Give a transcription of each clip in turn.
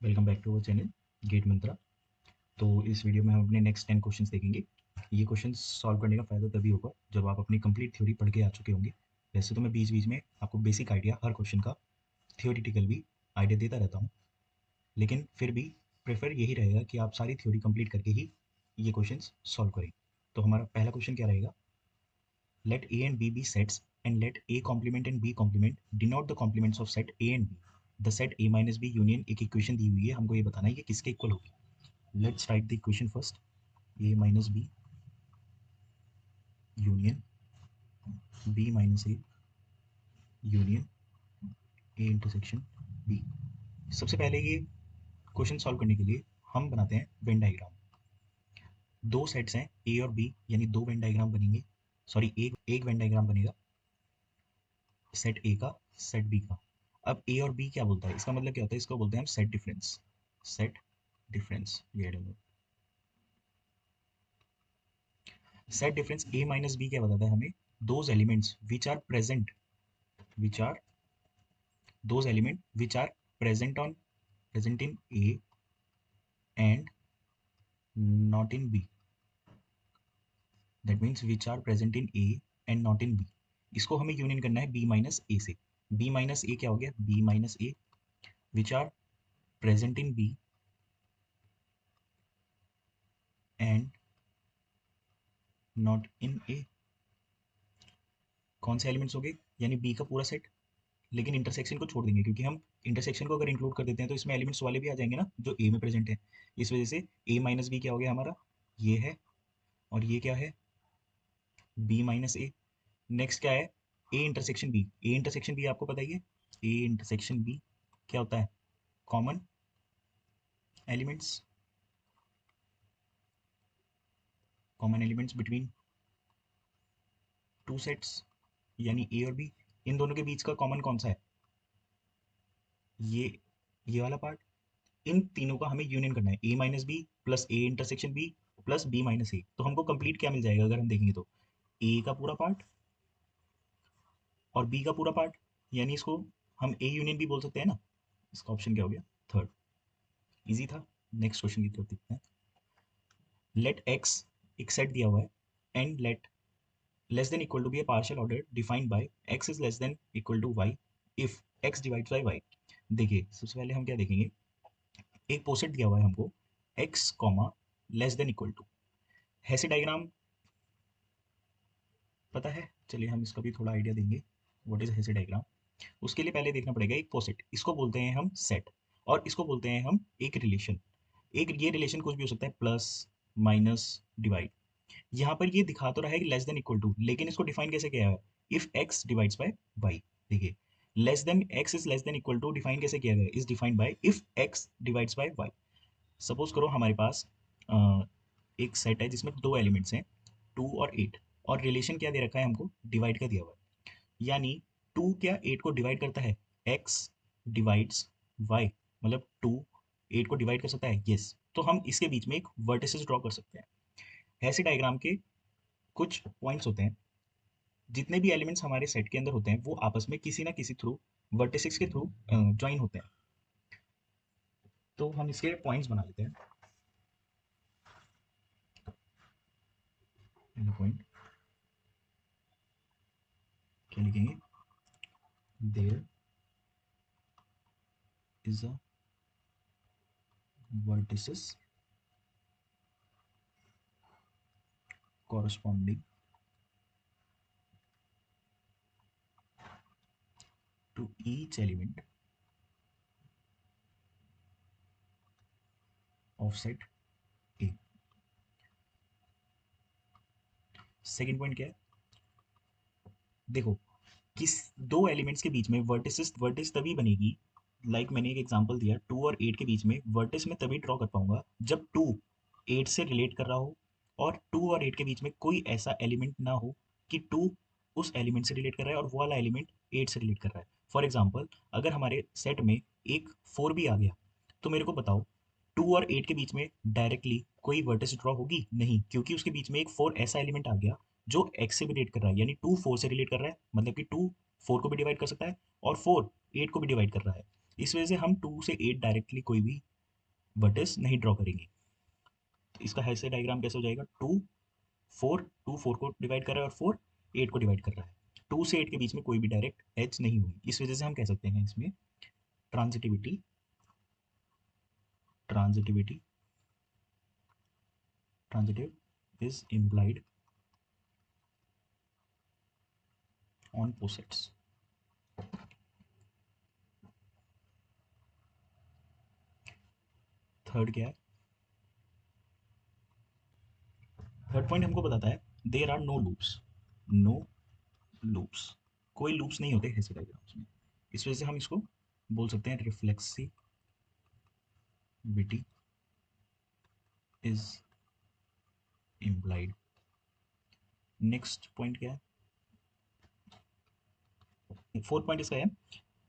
Welcome back to our channel GATE Mantra. तो इस video में हम अपने नेक्स्ट 10 क्वेश्चंस देखेंगे। ये क्वेश्चंस सॉल्व करने का फ़ायदा तभी होगा जब आप अपनी कंप्लीट थ्योरी पढ़ के आ चुके होंगे। वैसे तो मैं बीच बीच में आपको बेसिक आइडिया हर क्वेश्चन का थियोरिटिकल भी आइडिया देता रहता हूँ, लेकिन फिर भी प्रेफर यही रहेगा कि आप सारी थ्योरी कंप्लीट करके ही ये क्वेश्चंस सॉल्व करें। तो हमारा पहला क्वेश्चन क्या रहेगा? Let A and B be sets and let A complement and B complement denote the complements of set A and B. The set A minus B union एक equation दी हुई है, हमको ये बताना है कि किसके इक्वल होगी। Let's write the equation first. A minus B union B minus A union A intersection B। सबसे पहले ये क्वेश्चन सॉल्व करने के लिए हम बनाते हैं वेन डायग्राम। दो सेट्स हैं ए और बी, यानी दो वेन डायग्राम बनेंगे। सॉरी, एक वेन डायग्राम बनेगा सेट ए का, सेट बी का। अब ए और बी क्या बोलता है, इसका मतलब क्या होता है? इसको बोलते हैं हम सेट डिफरेंस। सेट डिफरेंस ये set difference A minus B क्या बताता है हमें? Those elements which are present, which are those element which are present in A and not in B, that means which are present in A and not in B। इसको हमें union करना है B minus ए से। B minus ए क्या हो गया? B minus A which are present in B and not in A. कौन से एलिमेंट्स हो गए? यानी B का पूरा सेट, लेकिन इंटरसेक्शन को छोड़ देंगे, क्योंकि हम इंटरसेक्शन को अगर इंक्लूड कर देते हैं तो इसमें एलिमेंट्स वाले भी आ जाएंगे ना जो ए में प्रेजेंट है। इस वजह से ए माइनस बी क्या हो गया हमारा? ये है, और ये क्या है? बी माइनस ए। नेक्स्ट क्या है? A intersection B. A intersection B आपको पता ही है। ए इंटरसेक्शन बी क्या होता है? Common elements, common elements between two sets, यानी ए और बी। इन दोनों के बीच का कॉमन कौन सा है? ये ये वाला पार्ट। इन तीनों का हमें यूनियन करना है, A minus B plus A intersection B plus B minus A. तो हमको कंप्लीट क्या मिल जाएगा अगर हम देखेंगे तो? ए का पूरा पार्ट और बी का पूरा पार्ट, यानी इसको हम ए यूनियन भी बोल सकते हैं ना। इसका ऑप्शन क्या हो गया? थर्ड। इजी था। नेक्स्ट क्वेश्चन की तरफ देखते हैं। लेट एक्स एक सेट दिया हुआ है and let less than equal to be a partial order defined by x is less than equal to y if x divides by y। देखिए, सबसे पहले हम क्या देखेंगे? एक पोसेट दिया हुआ है हमको x comma less than equal to. Hasse diagram पता है? चलिए हम इसका भी थोड़ा आइडिया देंगे। What is Hasse diagram? उसके लिए पहले देखना पड़ेगा एक पोसेट, इसको बोलते हैं हम सेट, और इसको बोलते हैं हम एक रिलेशन। एक ये रिलेशन कुछ भी हो सकता है, प्लस, माइनस, डिवाइड। यहाँ पर ये दिखा तो रहा है कि लेस देन इक्वल टू, लेकिन इसको डिफाइन कैसे किया है? If x divides by y. देखिए, less than x is less than equal to define कैसे किया गया? Is defined by if x divides by y. Suppose करो हमारे पास एक सेट है जिसमें दो एलिमेंट्स हैं, 2 और 8, और रिलेशन क्या दे रखा है हमको? डिवाइड का दिया हुआ है। यानी 2 क्या 8 को डिवाइड करता है? एक्स डिवाइड्स वाई, मतलब 2 8 को डिवाइड कर सकता है, यस। तो हम इसके बीच में एक वर्टिसेस ड्रॉ कर सकते हैं। ऐसे डायग्राम के कुछ पॉइंट्स होते हैं, जितने भी एलिमेंट्स हमारे सेट के अंदर होते हैं वो आपस में किसी ना किसी थ्रू, वर्टिसेस के थ्रू ज्वाइन होते हैं। तो हम इसके पॉइंट्स बना लेते हैं। पहला पॉइंट क्या लिखेंगे? There is a vertices corresponding to each element of set A। Second point क्या है? देखो, किस दो एलिमेंट्स के बीच में वर्टिस तभी बनेगी, मैंने एक एग्जांपल दिया, 2 और 8 के बीच में वर्टिस में तभी ड्रॉ कर पाऊंगा जब 2 8 से रिलेट कर रहा हो, और 2 और 8 के बीच में कोई ऐसा एलिमेंट ना हो कि 2 उस एलिमेंट से रिलेट कर रहा है और वो वाला एलिमेंट 8 से रिलेट कर रहा है। फॉर एग्जाम्पल, अगर हमारे सेट में एक 4 भी आ गया, तो मेरे को बताओ 2 और 8 के बीच में डायरेक्टली कोई वर्टिस ड्रॉ होगी? नहीं, क्योंकि उसके बीच में एक 4 ऐसा एलिमेंट आ गया जो एक्स से भी रिलेट कर रहा है, यानी 2 4 से रिलेट कर रहा है, मतलब कि 2 4 को भी डिवाइड कर सकता है और 4 8 को भी डिवाइड कर रहा है। इस वजह से हम 2 से 8 डायरेक्टली कोई भी वर्टिस नहीं ड्रॉ करेंगे। तो इसका ऐसे डायग्राम कैसे हो जाएगा, 2 4 को डिवाइड कर रहा है और 4 8 को डिवाइड कर रहा है। 2 से 8 के बीच में कोई भी डायरेक्ट एज नहीं होगी, इस वजह से हम कह सकते हैं इसमें transitivity transitivity transitive is implied on posets. Third क्या है, थर्ड पॉइंट हमको बताता है there are no loops, no loops, कोई लूप्स नहीं होते ऐसे डायग्राम्स में। इस वजह से हम इसको बोल सकते हैं reflexivity is implied. Next point क्या है, फोर्थ पॉइंट इसका है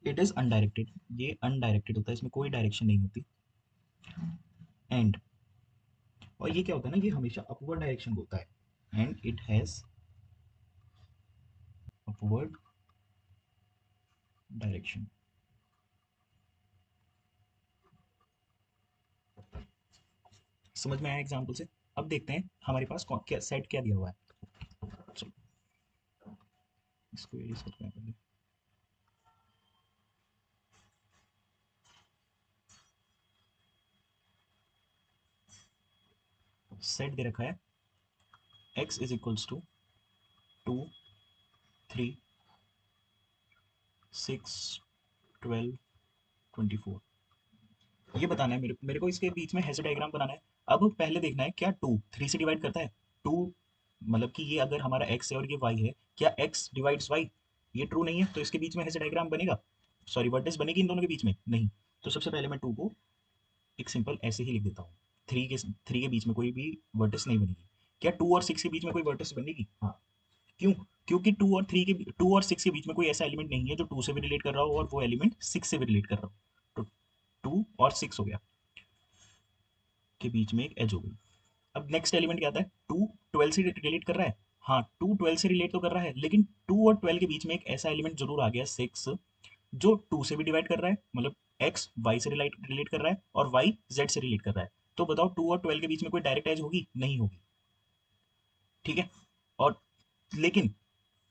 इट इज अनडायरेक्टेड, ये अनडायरेक्टेड होता है, इसमें कोई डायरेक्शन नहीं होती। एंड, और ये क्या होता है ना, ये हमेशा अपवर्ड डायरेक्शन होता है। And it has upward direction. समझ में आया एग्जाम्पल से। अब देखते हैं हमारे पास क्या सेट क्या दिया हुआ है। चलो इसको erase करते हैं पहले। सेट दे रखा है x इज इक्वल्स टू 2 3 6 12 24। ये बताना है मेरे को इसके बीच में ऐसे डायग्राम बनाना है। अब पहले देखना है क्या 2 3 से डिवाइड करता है। 2 मतलब कि ये अगर हमारा x है और ये y है, क्या x डिवाइड्स y, ये ट्रू नहीं है, तो इसके बीच में ऐसे डायग्राम बनेगा, सॉरी वर्टेक्स बनेगी इन दोनों के बीच में नहीं। तो सबसे पहले मैं 2 को एक सिंपल ऐसे ही लिख देता हूँ। 3 के बीच में कोई भी वर्टेक्स नहीं बनेगी। क्या 2 और 6 के बीच में कोई वर्टेक्स बनेगी, हाँ। क्यों, क्योंकि 2 और 6 के बीच में कोई ऐसा एलिमेंट नहीं है जो 2 से भी रिलेट कर रहा हो और वो एलिमेंट 6 से भी रिलेट कर रहा हो। तो 2 और 6 हो गया, के बीच में एक एज हो गई। अब नेक्स्ट एलिमेंट क्या आता है, 2 12 से रिलेट कर रहा है, हाँ 2 12 से रिलेट तो कर रहा है, लेकिन 2 और 12 के बीच में एक ऐसा एलिमेंट जरूर आ गया 6, जो 2 से भी डिवाइड कर रहा है, मतलब एक्स वाई से रिलेट रिलेट कर रहा है और वाई जेड से रिलेट कर रहा है। तो बताओ 2 और 12 के बीच में कोई डायरेक्ट एज होगी, नहीं होगी, ठीक है। और लेकिन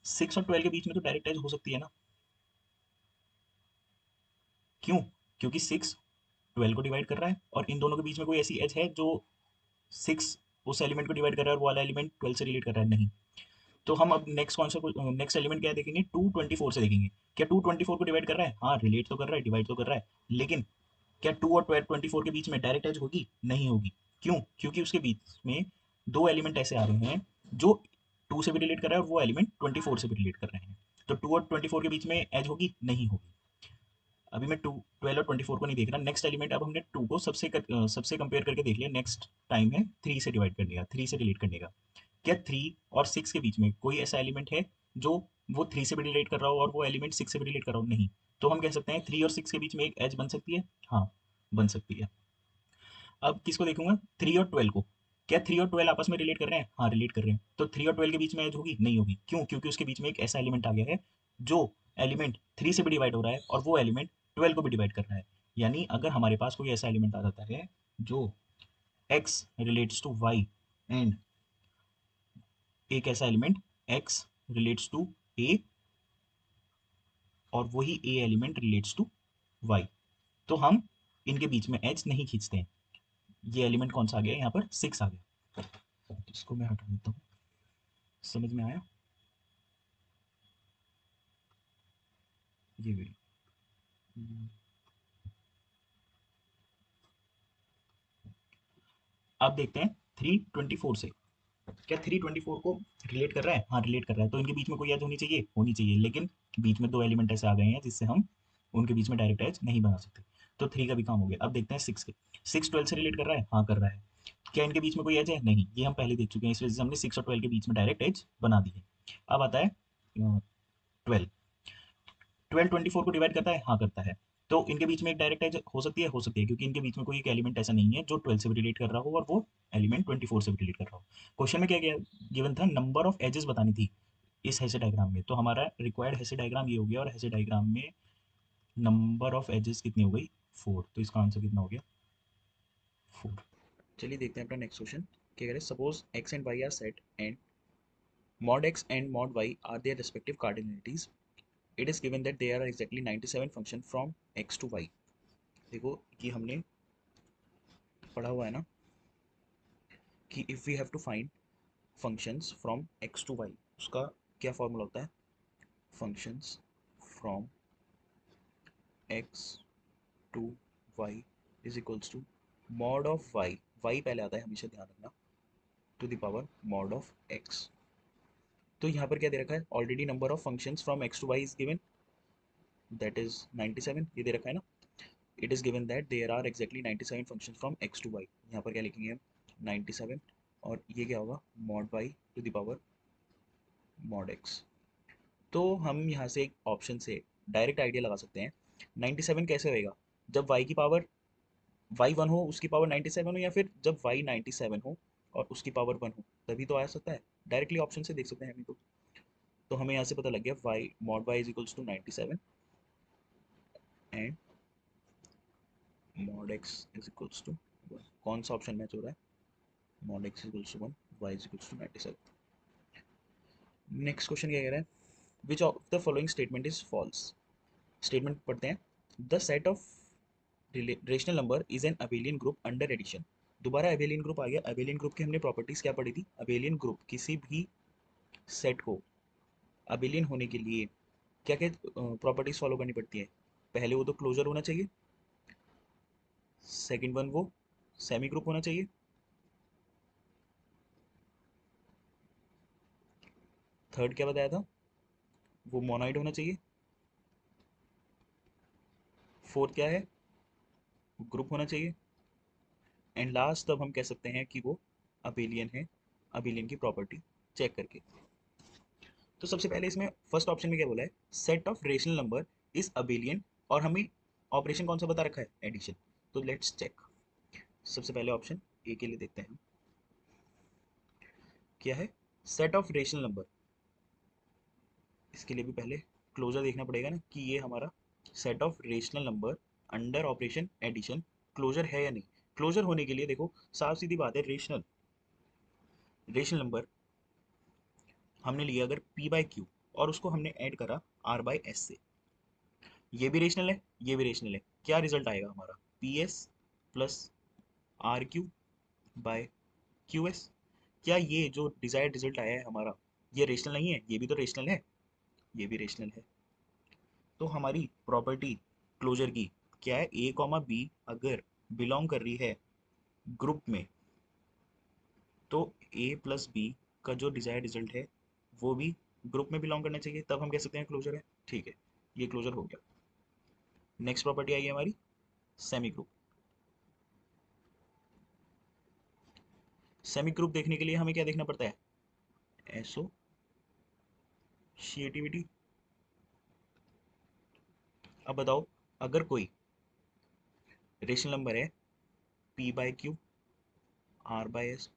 6 और 12 के बीच में तो डायरेक्ट एज हो सकती है ना, क्यों, क्योंकि 6 12 को डिवाइड कर रहा है और इन दोनों के बीच में कोई ऐसी एज है जो 6 उस एलिमेंट को डिवाइड कर रहा है और वो वाला एलिमेंट 12 से रिलेट कर रहा है, नहीं। तो हम अब नेक्स्ट कौन सा नेक्स्ट एलिमेंट क्या देखेंगे, 2 24 से देखेंगे। क्या 2 24 को डिवाइड कर रहा है, हाँ रिलेट तो कर रहा है, डिवाइड तो कर रहा है, लेकिन क्या 2 और 24 के बीच में डायरेक्ट एज होगी, नहीं होगी। क्यों, क्योंकि उसके बीच में दो एलिमेंट ऐसे आ रहे हैं जो 2 से भी रिलेट कर रहा है और वो एलिमेंट 24 से भी रिलेट कर रहे हैं। तो 2 और 24 के बीच में एज होगी, नहीं होगी। अभी मैं 12 और 24 को नहीं देख रहा, नेक्स्ट एलिमेंट अब हमने 2 को सबसे कंपेयर करके देख लिया, नेक्स्ट टाइम है 3 से डिवाइड करने का, 3 से रिलेट करने का। क्या 3 और 6 के बीच में कोई ऐसा एलिमेंट है जो वो 3 से भी रिलेट कर रहा हो और वो एलिमेंट 6 से भी रिलेट कर रहा हो, नहीं। तो हम कह सकते हैं 3 और 6 के बीच में एक एज बन सकती है, हाँ बन सकती है। अब किसको देखूंगा, 3 और 12 को। क्या 3 और 12 आपस में रिलेट कर रहे हैं, हाँ रिलेट कर रहे हैं, तो 3 और 12 के बीच में एज होगी, नहीं होगी। क्यों, क्योंकि उसके बीच में एक ऐसा एलिमेंट आ गया है जो एलिमेंट 3 से भी डिवाइड हो रहा है और वो एलिमेंट 12 को भी डिवाइड कर रहा है। यानी अगर हमारे पास कोई ऐसा एलिमेंट आ जाता है जो x relates to y and एक ऐसा element x relates to a और वही a element relates to y, तो हम इनके बीच में एज नहीं खींचते हैं। ये एलिमेंट कौन सा आ गया, यहाँ पर 6 आ गया, तो इसको मैं हटा देता हूँ। समझ में आया, ये भी। अब देखते हैं 3 24 से, क्या 3 24 को रिलेट कर रहा है, हाँ रिलेट कर रहा है, तो इनके बीच में कोई एज होनी चाहिए, होनी चाहिए, लेकिन बीच में दो एलिमेंट ऐसे आ गए हैं जिससे हम उनके बीच में डायरेक्ट एज नहीं बना सकते। तो 3 का भी काम हो गया। अब देखते हैं 6 के, 6 12 से रिलेट कर रहा है, हाँ कर रहा है। क्या इनके बीच में कोई एज है, नहीं, ये हम पहले देख चुके हैं, इस वजह से हमने 6 और 12 के बीच में डायरेक्ट एज बना दी है। अब आता है 12, 12 24 को डिवाइड करता है, हाँ करता है। तो इनके बीच में एक डायरेक्ट एज हो सकती है, क्योंकि इनके बीच में कोई एक एलिमेंट ऐसा नहीं है जो 12 से भी रिलेट कर रहा हो और वो एलिमेंट 24 से भी रिलेट कर रहा हो। क्वेश्चन में क्या गया गिवन था, नंबर ऑफ एजेस बतानी थी इस हैसे डायग्राम में, तो हमारा रिक्वायर्ड हैसे डायग्राम ये हो गया, और हैसे डायग्राम में नंबर ऑफ एजेस कितनी हो गई, 4, तो इसका आंसर कितना हो गया 4। चलिए देखते हैं अपना नेक्स्ट क्वेश्चन क्या कह रहे हैं। Suppose x and y are set and mod x and mod y are their respective cardinalities. It is given that there are exactly 97 function from x to y. देखो कि हमने पढ़ा हुआ है ना कि if we have to find functions from x to y, उसका क्या फॉर्मूला होता है? functions from x to y is equals to mod of y, y पहले आता है हमेशा ध्यान रखना, to the power mod of x. तो यहाँ पर क्या दे रखा है? Already number of functions from x to y is given, that is 97, ये दे रखा है ना. It is given that there are exactly 97 functions from x to y. यहाँ पर क्या लिखेंगे हम? 97 और ये क्या होगा? mod y to the power mod x. तो हम यहाँ से एक ऑप्शन से डायरेक्ट आइडिया लगा सकते हैं. 97 कैसे होएगा? जब y की पावर y 1 हो उसकी पावर 97 हो, या फिर जब y 97 हो और उसकी पावर 1 हो, तभी तो आ सकता है. डायरेक्टली ऑप्शन से देख सकते हैं हम तो हमें यहाँ से पता लग गया y mod y is equals to 97 and mod x is equals to 1. कौन सा ऑप्शन मैच हो रहा है? mod x is equals to 1, y is equals to 97. Next question क्या कह रहा है? Which of the following statement is false. Statement पढ़ते हैं. The set of rational number is an abelian group under addition. दोबारा अबेलियन ग्रुप आ गया. Abelian group की हमने प्रॉपर्टीज क्या पढ़ी थी? अबेलियन ग्रुप किसी भी सेट को अबेलियन होने के लिए क्या क्या प्रॉपर्टीज फॉलो करनी पड़ती है? पहले वो तो क्लोजर होना चाहिए, सेकंड वन वो सेमी ग्रुप होना चाहिए, थर्ड क्या बताया था? वो मोनोइड होना चाहिए, फोर्थ क्या है? ग्रुप होना चाहिए, एंड लास्ट तब हम कह सकते हैं कि वो अबेलियन है, अबेलियन की प्रॉपर्टी चेक करके. तो सबसे पहले इसमें फर्स्ट ऑप्शन में क्या बोला है? Set of rational number is abelian, और हमें ऑपरेशन कौन सा बता रखा है? एडिशन. तो लेट्स चेक. सबसे पहले ऑप्शन ए के लिए देखते हैं क्या है. सेट ऑफ रेशनल नंबर, इसके लिए भी पहले क्लोजर देखना पड़ेगा ना कि ये हमारा set of rational number under operation addition closure है या नहीं. क्लोजर होने के लिए देखो साफ सीधी बात है, रेशनल रेशनल नंबर हमने लिया अगर p बाई क्यू और उसको हमने ऐड करा r बाई एस से, ये भी रेशनल है, ये भी रेशनल है. क्या रिजल्ट आएगा हमारा? P S plus R Q by Q S. क्या ये जो डिजायर्ड रिजल्ट आया है हमारा, ये रेशनल नहीं है? ये भी तो रेशनल है, ये भी रेशनल है. तो हमारी प्रॉपर्टी क्लोजर की क्या है? ए कॉमा बी अगर बिलोंग कर रही है ग्रुप में, तो ए प्लस बी का जो डिजायर्ड रिजल्ट है वो भी ग्रुप में बिलोंग करना चाहिए, तब हम कह सकते हैं क्लोजर है. ठीक है, ये क्लोजर हो गया. नेक्स्ट प्रॉपर्टी आई है हमारी सेमी ग्रुप. सेमी ग्रुप देखने के लिए हमें क्या देखना पड़ता है? एसोशिएटिविटी. अब बताओ, अगर कोई रेशनल नंबर है p by Q r by S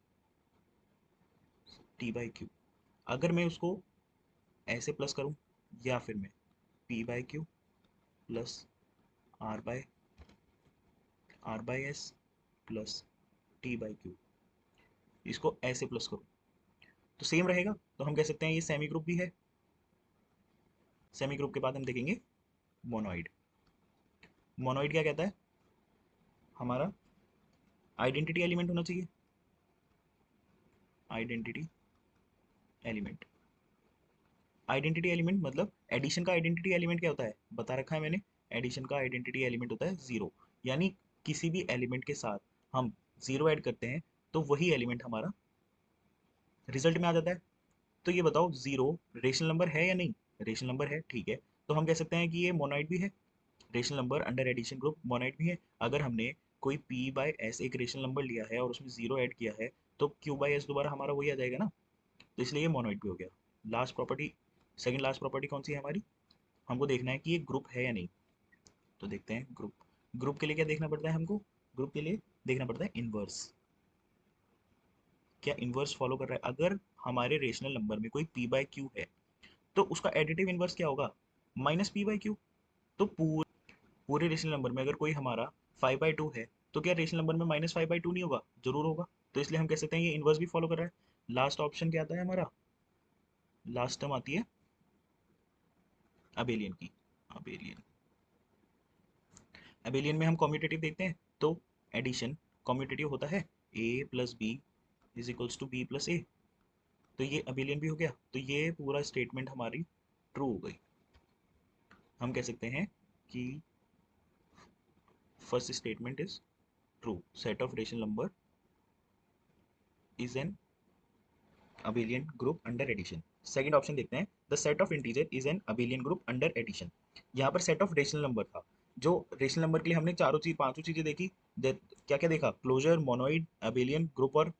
t by Q, अगर मैं उसको ऐसे प्लस करूं, या फिर मैं p by Q plus r by S plus t by Q, इसको ऐसे प्लस करूं तो सेम रहेगा. तो हम कह सकते हैं ये सेमी ग्रुप भी है. सेमी ग्रुप के बाद हम देखेंगे मोनोइड. मोनोइड क्या कहता है? हमारा आइडेंटिटी एलिमेंट होना चाहिए, आइडेंटिटी एलिमेंट. आइडेंटिटी एलिमेंट मतलब एडिशन का आइडेंटिटी एलिमेंट क्या होता है? बता रखा है मैंने. एडिशन का आइडेंटिटी एलिमेंट होता है जीरो, यानी किसी भी एलिमेंट के साथ हम जीरो ऐड करते हैं तो वही एलिमेंट हमारा रिजल्ट में आ जाता है. तो ये बताओ, जीरो रेशनल नंबर है या नहीं? रेशनल नंबर है, ठीक है. तो हम कह सकते हैं कि ये मोनोइड भी है. Rational number under addition group monoid भी है. अगर हमने कोई p बाई एस एक रेशनल नंबर लिया है और उसमें जीरो ऐड किया है, तो q बाई एस दोबारा हमारा वही आ जाएगा ना. तो इसलिए ये मोनोइड भी हो गया. Last property, second last property कौन सी है हमारी? हमको देखना है कि ये ग्रुप है या नहीं. तो देखते हैं ग्रुप. ग्रुप के लिए क्या देखना पड़ता है हमको? ग्रुप के लिए देखना पड़ता है इनवर्स. क्या इनवर्स फॉलो कर रहा है? अगर हमारे रेशनल नंबर में कोई p बाई क्यू है तो उसका एडिटिव इनवर्स क्या होगा? Minus p by Q. तो पूरे रेशनल नंबर में अगर कोई हमारा 5/2 है तो क्या रेशनल नंबर में -5/2 नहीं होगा? जरूर होगा। तो इसलिए हम कह सकते हैं ये इनवर्स भी फॉलो कर रहा है। लास्ट ऑप्शन क्या आता है हमारा? लास्ट टर्म आती है अबेलियन की। अबेलियन, अबेलियन में हम कॉम्यूटेटिव देखते हैं तो एडिशन कॉम्यूटेटिव होता है a plus B is equals to B plus A. तो ये अबेलियन भी हो गया। तो ये पूरा स्टेटमेंट हमारी ट्रू हो गई। हम कह सकते हैं कि first statement is true, set of rational number is N abelian group under addition। Second option देखते हैं, the set of integer is an abelian group under addition। यहाँ पर सेट ऑफ रेशनल नंबर था। जो रेशनल नंबर के लिए हमने चारों चीज पांचों चीजें देखी। क्या क्या देखा? क्लोजर, मोनोइड, abelian ग्रुप और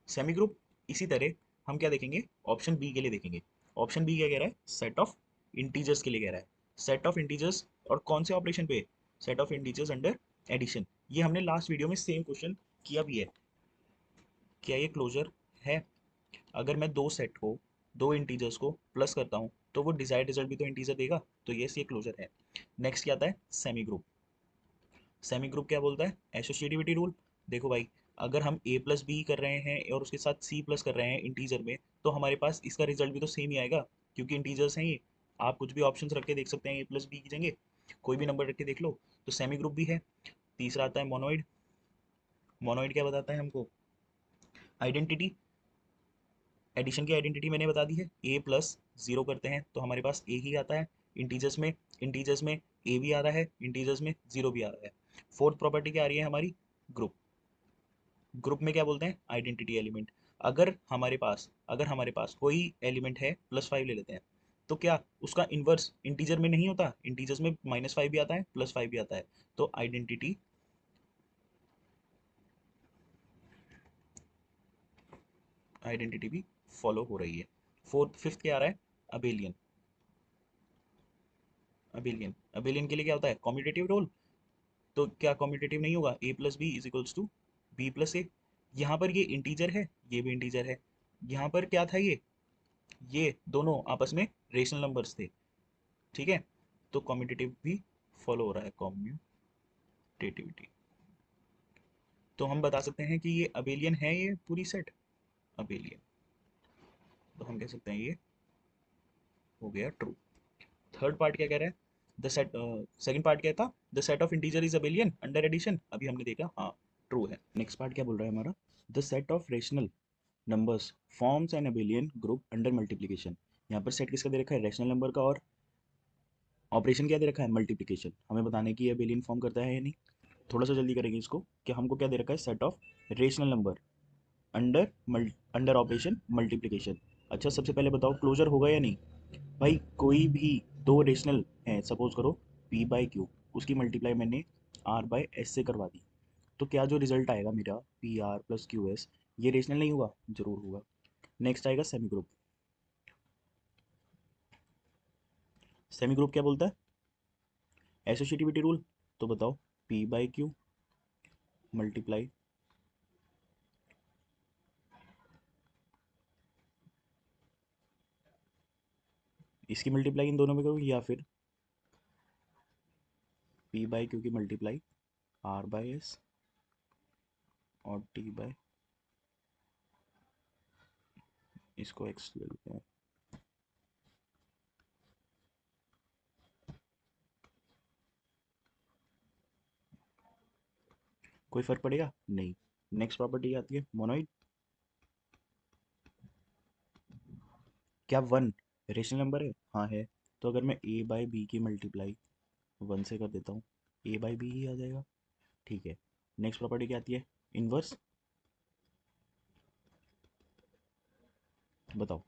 सेमी ग्रुप। इसी तरह हम क्या देखेंगे? ऑप्शन बी के लिए देखेंगे। ऑप्शन बी क्या कह रहा है? सेट ऑफ इंटीजर्स के लिए कह रहा है। सेट ऑफ इंटीजर्स और कौन से ऑपरेशन पे? Set of integers under addition. ये हमने लास्ट वीडियो में सेम क्वेश्चन किया भी है। क्या ये क्लोजर है? अगर मैं दो सेट को, दो इंटीजर्स को प्लस करता हूँ तो वो डिजायर्ड रिजल्ट भी तो इंटीजर देगा। तो यस, ये क्लोजर है। नेक्स्ट क्या आता है? Semi group. सेमी ग्रुप क्या बोलता है? Associativity rule. देखो भाई, अगर हम a प्लस बी कर रहे हैं और उसके साथ c प्लस कर रहे हैं इंटीजर में, तो हमारे पास इसका रिजल्ट भी तो सेम ही आएगा, क्योंकि इंटीजर्स हैं ये। आप कुछ भी ऑप्शंस रख के देख सकते हैं, a प्लस बी की जगह कोई भी नंबर रख के देख लो। तो सेमी ग्रुप भी है। तीसरा आता है मोनोइड। मोनोइड क्या बताता है हमको? आइडेंटिटी। एडिशन की आइडेंटिटी मैंने बता दी है। ए प्लस जीरो करते हैं तो हमारे पास ए ही आता है। इंटीजर्स में, इंटीजर्स में ए भी आ रहा है, इंटीजर्स में जीरो भी आ रहा है। फोर्थ प्रॉपर्टी क्या आ रही है हमारी? ग्रुप। ग्रुप में क्या बोलते हैं? Identity element. अगर हमारे पास कोई एलिमेंट है, +5 ले लेते हैं, तो क्या उसका इन्वर्स इंटीजर में नहीं होता? इंटीजर्स में -5 भी आता है, +5 भी आता है। तो आइडेंटिटी, आइडेंटिटी भी फॉलो हो रही है। फिफ्थ क्या आ रहा है? अबेलियन। अबेलियन, अबेलियन के लिए क्या होता है? Commutative rule. तो क्या कॉम्यूटेटिव नहीं होगा? a plus B is equals to B plus A. यहाँ पर ये इंटीजर है, ये भी इंटीजर है। यहाँ पर क्या था? ये दोनों आपस में रेशनल नंबर्स थे। ठीक है, तो कॉम्यूटेटिव भी फॉलो हो रहा है, कॉम्यूटेटिविटी। तो हम बता सकते हैं कि ये अबेलियन है, ये पूरी सेट अबेलियन। तो हम कह सकते हैं ये हो गया ट्रू। थर्ड पार्ट क्या कह रहा है? द सेट, सेकंड पार्ट क्या था? The set of integer is abelian under addition. अभी हमने देखा, हाँ ट्रू है। नेक्स्ट पार्ट क्या बोल रहा है हमारा? The set of rational numbers forms an abelian group under multiplication. यहाँ पर सेट किसका दे रखा है? रैशनल नंबर का। और ऑपरेशन क्या दे रखा है? मल्टीप्लिकेशन। हमें बताने की अबेलियन फॉर्म करता है या नहीं। थोड़ा सा जल्दी करेंगे इसको कि हमको क्या दे रखा है? Set of rational number under under operation multiplication. अच्छा, सबसे पहले बताओ क्लोजर होगा या नहीं? भाई कोई भी दो रेशनल है, सपोज करो p बाई क्यू, उसकी मल्टीप्लाई मैंने r बाय एस से करवा दी, तो क्या जो रिजल्ट आएगा मेरा P R plus Q S, ये रेशनल नहीं होगा? जरूर होगा। नेक्स्ट आएगा सेमी ग्रुप। सेमी ग्रुप क्या बोलता है? Associativity rule. तो बताओ, p बाई क्यू मल्टीप्लाई, इसकी मल्टीप्लाई इन दोनों में करूँ, या फिर p बाई क्यू की मल्टीप्लाई r बाई एस और t बाई, इसको x ले लेते हैं। कोई फर्क पड़ेगा? नहीं। नेक्स्ट प्रॉपर्टी आती है मोनोइड। क्या वन रेशनल नंबर है? हाँ है। तो अगर मैं a बाई बी की मल्टीप्लाई 1 से कर देता हूँ, a बाई बी ही आ जाएगा। ठीक है। नेक्स्ट प्रॉपर्टी क्या आती है? इनवर्स। बताओ,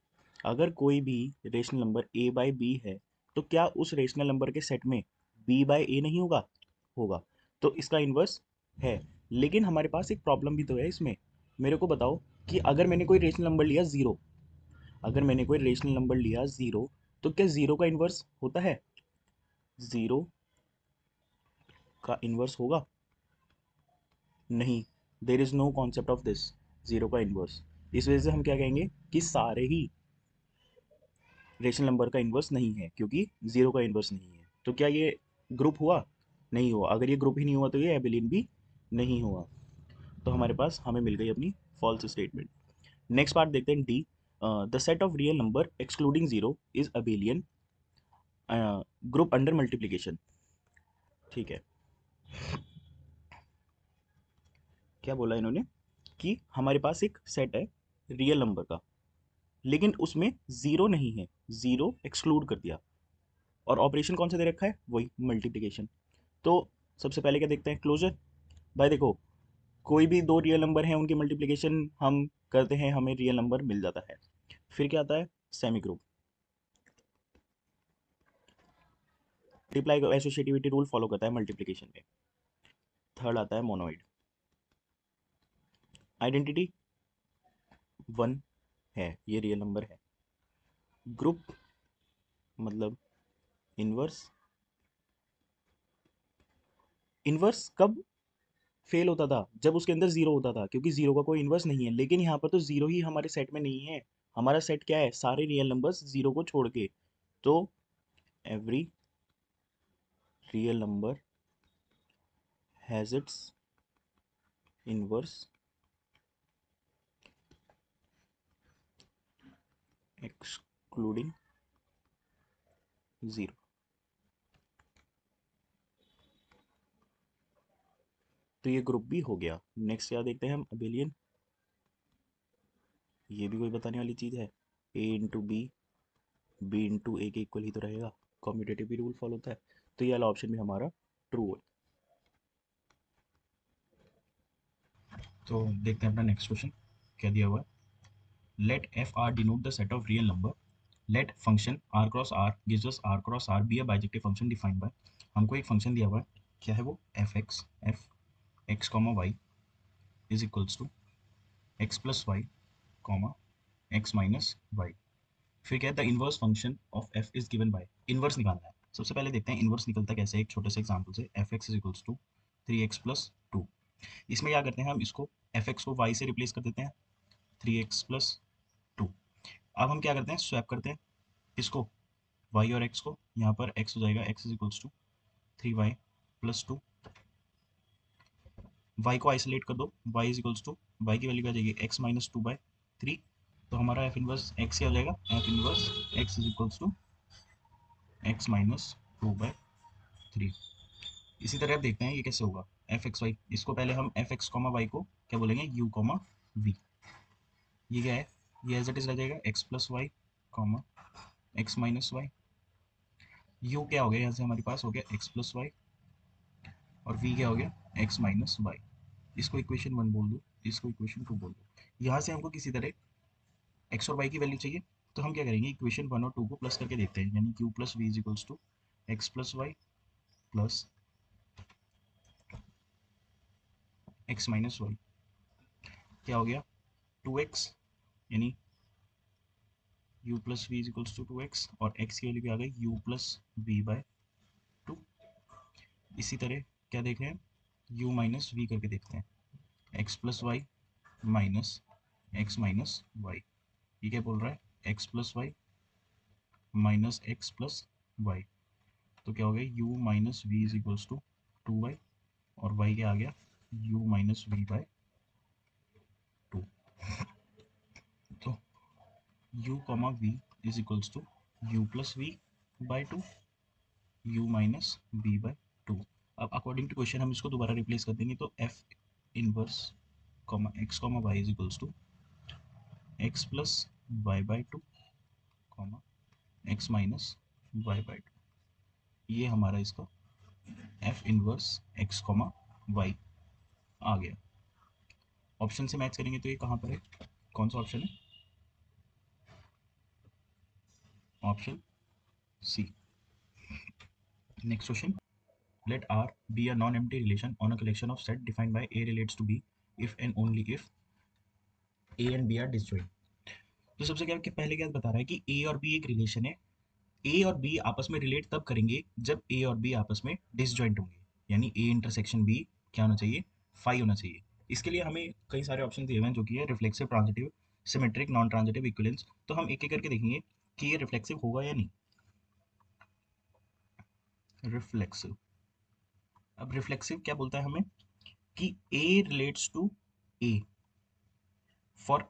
अगर कोई भी rational number a by B है, तो क्या उस रेशनल नंबर के सेट में b बाई ए नहीं होगा? होगा। तो इसका इनवर्स है। लेकिन हमारे पास एक प्रॉब्लम भी तो है इसमें। मेरे को बताओ कि अगर मैंने कोई रेशनल नंबर लिया ज़ीरो, अगर मैंने कोई रेशनल नंबर लिया ज़ीरो, तो क्या ज़ीरो का इन्वर्स होता है? ज़ीरो का इन्वर्स होगा? नहीं। There is no concept of this, zero का इन्वर्स। इस वजह से हम क्या कहेंगे कि सारे ही रेशनल नंबर का इन्वर्स नहीं है, क्योंकि ज़ीरो का इन्वर्स नहीं है। तो क्या ये ग्रुप हुआ? नहीं हुआ। अगर ये ग्रुप ही नहीं हुआ तो ये एबिलियन भी नहीं हुआ। तो हमारे पास हमें मिल गई अपनी फॉल्स स्टेटमेंट। नेक्स्ट पार्ट देखते हैं D. The set of real number excluding zero is abelian group under multiplication. ठीक है, क्या बोला इन्होंने कि हमारे पास एक सेट है रियल नंबर का, लेकिन उसमें जीरो नहीं है, जीरो एक्सक्लूड कर दिया। और ऑपरेशन कौन सा दे रखा है, वही मल्टीप्लिकेशन। तो सबसे पहले क्या देखते हैं, क्लोजर। भाई देखो, कोई भी दो रियल नंबर हैं, उनकी मल्टीप्लिकेशन हम करते हैं, हमें रियल नंबर मिल जाता है। फिर क्या आता है, semi group. Multiply associativity rule follow करता है मल्टीप्लिकेशन में। थर्ड आता है मोनोइड। आइडेंटिटी वन है, ये रियल नंबर है। ग्रुप मतलब इनवर्स। इनवर्स कब फेल होता था, जब उसके अंदर जीरो होता था, क्योंकि जीरो का कोई इनवर्स नहीं है। लेकिन यहाँ पर तो जीरो ही हमारे सेट में नहीं है। हमारा सेट क्या है, सारे रियल नंबर्स जीरो को छोड़ के। तो every real number has its inverse excluding zero. तो ये ग्रुप भी हो गया। नेक्स्ट क्या देखते हैं हम, अबेलियन। ये भी कोई बताने वाली चीज़ है, ए इंटू बी इंटू ए के इक्वल ही तो रहेगा। कॉम्यूटेटिव भी रूल फॉलो होता है। तो ये वाला ऑप्शन भी हमारा ट्रू है। तो देखते हैं अपना नेक्स्ट क्वेश्चन क्या दिया हुआ है। Let F R denote the set of real number. Let function R cross R gives us R cross R be a bijective function defined by. हमको एक फंक्शन दिया हुआ है, क्या है वो, F X comma Y is equals to x plus Y comma x minus Y. फिर क्या है, the inverse function of F is given by. Inverse निकालना है। सबसे पहले देखते हैं इनवर्स निकलता कैसे, एक छोटे से एग्जांपल से। F X is equals to 3x plus two. इसमें क्या करते हैं हम, इसको एफ एक्स को वाई से रिप्लेस कर देते हैं, 3x प्लस टू। अब हम क्या करते हैं, स्वैप करते हैं इसको, वाई और एक्स को। यहाँ पर एक्स हो जाएगा X is equals to 3y plus two. Y को आइसोलेट कर दो, Y is equals to, Y की वैल्यू क्या जाएगी, X minus two by three. तो हमारा एफ इनवर्स एक्स क्या हो जाएगा, F inverse X is equals to X minus two by three. इसी तरह अब देखते हैं ये कैसे होगा, एफ एक्स वाई। इसको पहले हम एफ एक्स कॉमा वाई को क्या बोलेंगे, यू कॉमा वी। ये क्या है, ये एज इट इज रह जाएगा X plus Y comma x minus Y. U क्या हो गया, यहाँ से हमारे पास हो गया एक्स प्लस वाई, और वी क्या हो गया, एक्स माइनस वाई। इसको इक्वेशन वन बोल दो, इसको इक्वेशन टू बोल दो। यहाँ से हमको किसी तरह एक्स और वाई की वैल्यू चाहिए। तो हम क्या करेंगे, इक्वेशन वन और टू को प्लस करके देखते हैं, यानी q plus v is equals to x plus y plus x minus y. क्या हो गया, टू एक्स, यानी u plus v is equals to two x, और x की वैल्यू क्या आ गई, u plus v by two. इसी तरह क्या देख रहे हैं, u माइनस वी करके देखते हैं, x plus y minus x minus y. ये क्या बोल रहा है, x plus y minus x plus y. तो क्या हो गया, u minus v is equals to two y, और y क्या आ गया, u minus v by two. तो u comma v is equals to u plus v by two, u minus v by two. अब अकॉर्डिंग टू क्वेश्चन हम इसको दोबारा replace कर देंगे, तो f inverse comma x comma Y is equals to x plus y by two comma x minus y by two. ये हमारा इसका f inverse x comma y आ गया। ऑप्शन से मैच करेंगे तो ये कहाँ पर है, कौन सा ऑप्शन है, option C. Next question, let R be a non-empty relation on a collection of set defined by A relates to B if and only if A and B are disjoint। तो सबसे क्या कि पहले क्या बता रहा है कि A और B एक रिलेशन है। A और B आपस में रिलेट तब करेंगे जब A और B आपस में डिसजॉइंट होंगे, यानी A इंटरसेक्शन B क्या होना चाहिए, फाई होना चाहिए। इसके लिए हमें कई सारे ऑप्शन दिए हुए हैं, जो कि है reflexive, transitive, symmetric, non transitive, equivalence. तो हम एक एक करके देखेंगे कि ये रिफ्लेक्सिव होगा या नहीं। रिफ्लेक्सिव, अब रिफ्लेक्सिव क्या बोलता है हमें कि A relates to A for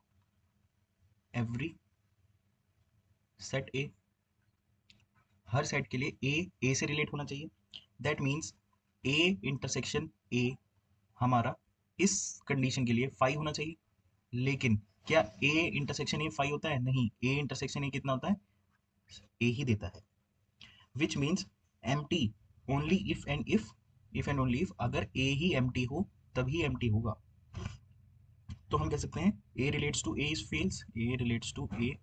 every set A, हर सेट के लिए A से रिलेट होना चाहिए। That means A intersection A हमारा इस कंडीशन के लिए फाई होना चाहिए। लेकिन क्या A इंटरसेक्शन A फाई होता है? नहीं, A इंटरसेक्शन A कितना होता है? A ही देता है। Which means empty only if and only if अगर A ही empty हो तभी empty होगा। तो हम कह सकते हैं A relates to A is fails, A relates to A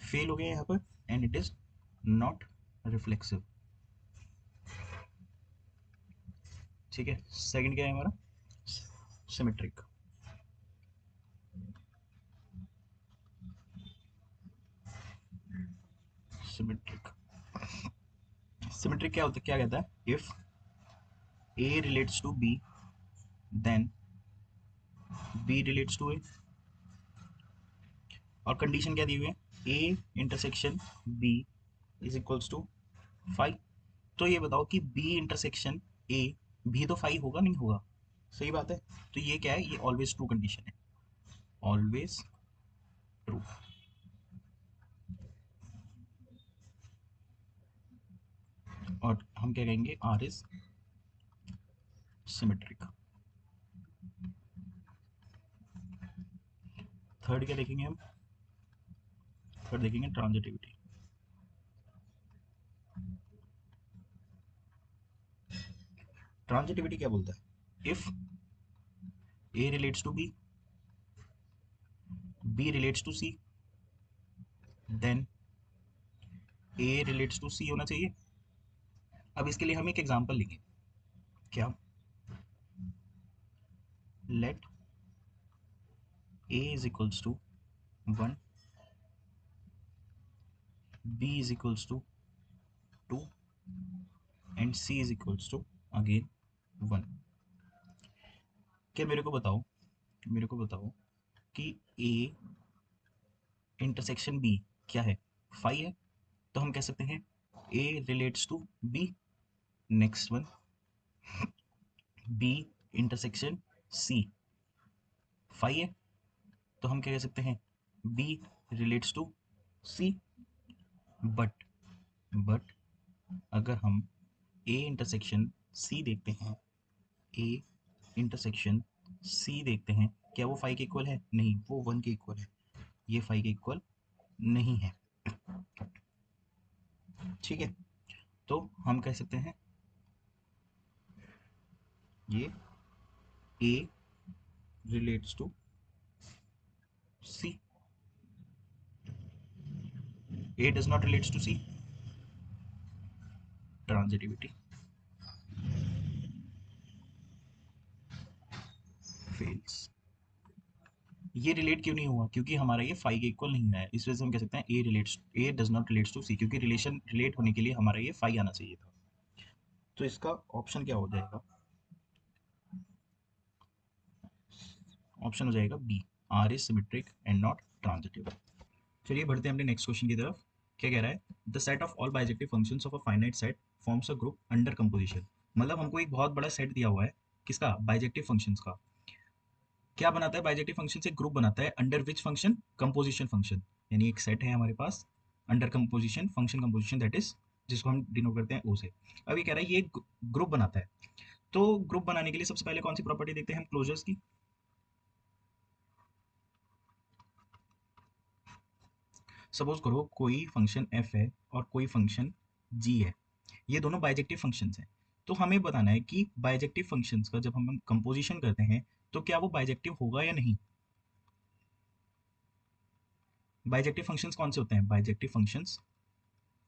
fail हो गया यहाँ पर, and it is not reflexive. ठीक है, सेकंड क्या है हमारा? सिमेट्रिक। सिमेट्रिक सिमेट्रिक क्या होता है, क्या कहता है? If A relates to B then B relates to A, और कंडीशन क्या दी हुई है? A intersection B is equals to five. तो ये बताओ कि B इंटरसेक्शन A भी तो फाइव होगा, नहीं होगा? सही बात है। तो ये क्या है? ये ऑलवेज ट्रू कंडीशन है, ऑलवेज ट्रू। और हम क्या कहेंगे? R is symmetric. थर्ड क्या देखेंगे हम? थर्ड देखेंगे ट्रांजिटिविटी। ट्रांजिटिविटी क्या बोलता है? If A relates to B, B relates to C, then A relates to C होना चाहिए। अब इसके लिए हम एक एग्जांपल लेंगे। क्या? Let A is equals to 1, B is equals to 2 and C is equals to again 1। क्या मेरे को बताओ कि A इंटरसेक्शन B क्या है? फाइव है। तो हम कह सकते हैं A relates to B। Next one, B intersection C five है। तो हम क्या कह सकते हैं? B relates to C। But but अगर हम A इंटरसेक्शन C देखते हैं, A इंटरसेक्शन C देखते हैं, क्या वो फाइव के इक्वल है? नहीं, वो वन के इक्वल है। ये फाइव के इक्वल नहीं है। ठीक है, तो हम कह सकते हैं ये A relates to C, A does not relates to C। Transitivity fails. ये रिलेट क्यों नहीं हुआ? क्योंकि हमारा ये फाइव के इक्वल नहीं है। इस वजह से हम कह सकते हैं ए डज नॉट रिलेट्स टू सी, क्योंकि रिलेशन रिलेट होने के लिए हमारा ये फाइव आना चाहिए था। तो इसका ऑप्शन क्या हो जाएगा? ऑप्शन हो जाएगा B, R is symmetric and not transitive. चलिए बढ़ते हैं अपने नेक्स्ट क्वेश्चन की तरफ। क्या कह रहा है? The set of all bijective functions of a finite set forms a group under composition. मतलब हमको एक बहुत बड़ा सेट दिया हुआ है, किसका? बाइजेक्टिव फंक्शंस का। क्या बनाता है बाइजेक्टिव फंक्शन? से ग्रुप बनाता है, under which function? Composition function. यानी एक सेट है हमारे पास, under composition function composition, that is जिसको हम डिनोट करते हैं ओ से। अब ये कह रहा है ये ग्रुप बनाता है। तो ग्रुप बनाने के लिए सबसे पहले कौन सी प्रॉपर्टी देखते हैं हम? क्लोजर्स की। सपोज करो कोई फंक्शन एफ है और कोई फंक्शन जी है, ये दोनों बाइजेक्टिव फंक्शंस हैं। तो हमें बताना है कि बाइजेक्टिव फंक्शंस का जब हम कंपोजिशन करते हैं तो क्या वो बाइजेक्टिव होगा या नहीं। बाइजेक्टिव फंक्शंस कौन से होते हैं? बाइजेक्टिव फंक्शंस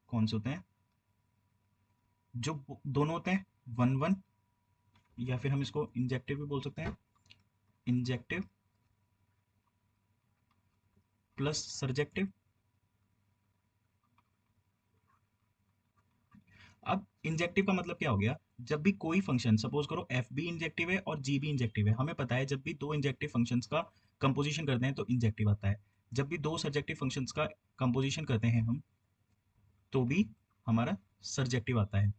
कौन से होते हैं? जो दोनों होते हैं वन वन, या फिर हम इसको इंजेक्टिव भी बोल सकते हैं, इंजेक्टिव प्लस सरजेक्टिव। अब इंजेक्टिव का मतलब क्या हो गया? जब भी कोई फंक्शन, सपोज करो एफ भी इंजेक्टिव है और जी भी इंजेक्टिव है, हमें पता है जब भी दो इंजेक्टिव फंक्शंस का कंपोजिशन करते हैं तो इंजेक्टिव आता है। जब भी दो सरजेक्टिव फंक्शंस का कंपोजिशन करते हैं हम, तो भी हमारा सरजेक्टिव आता है।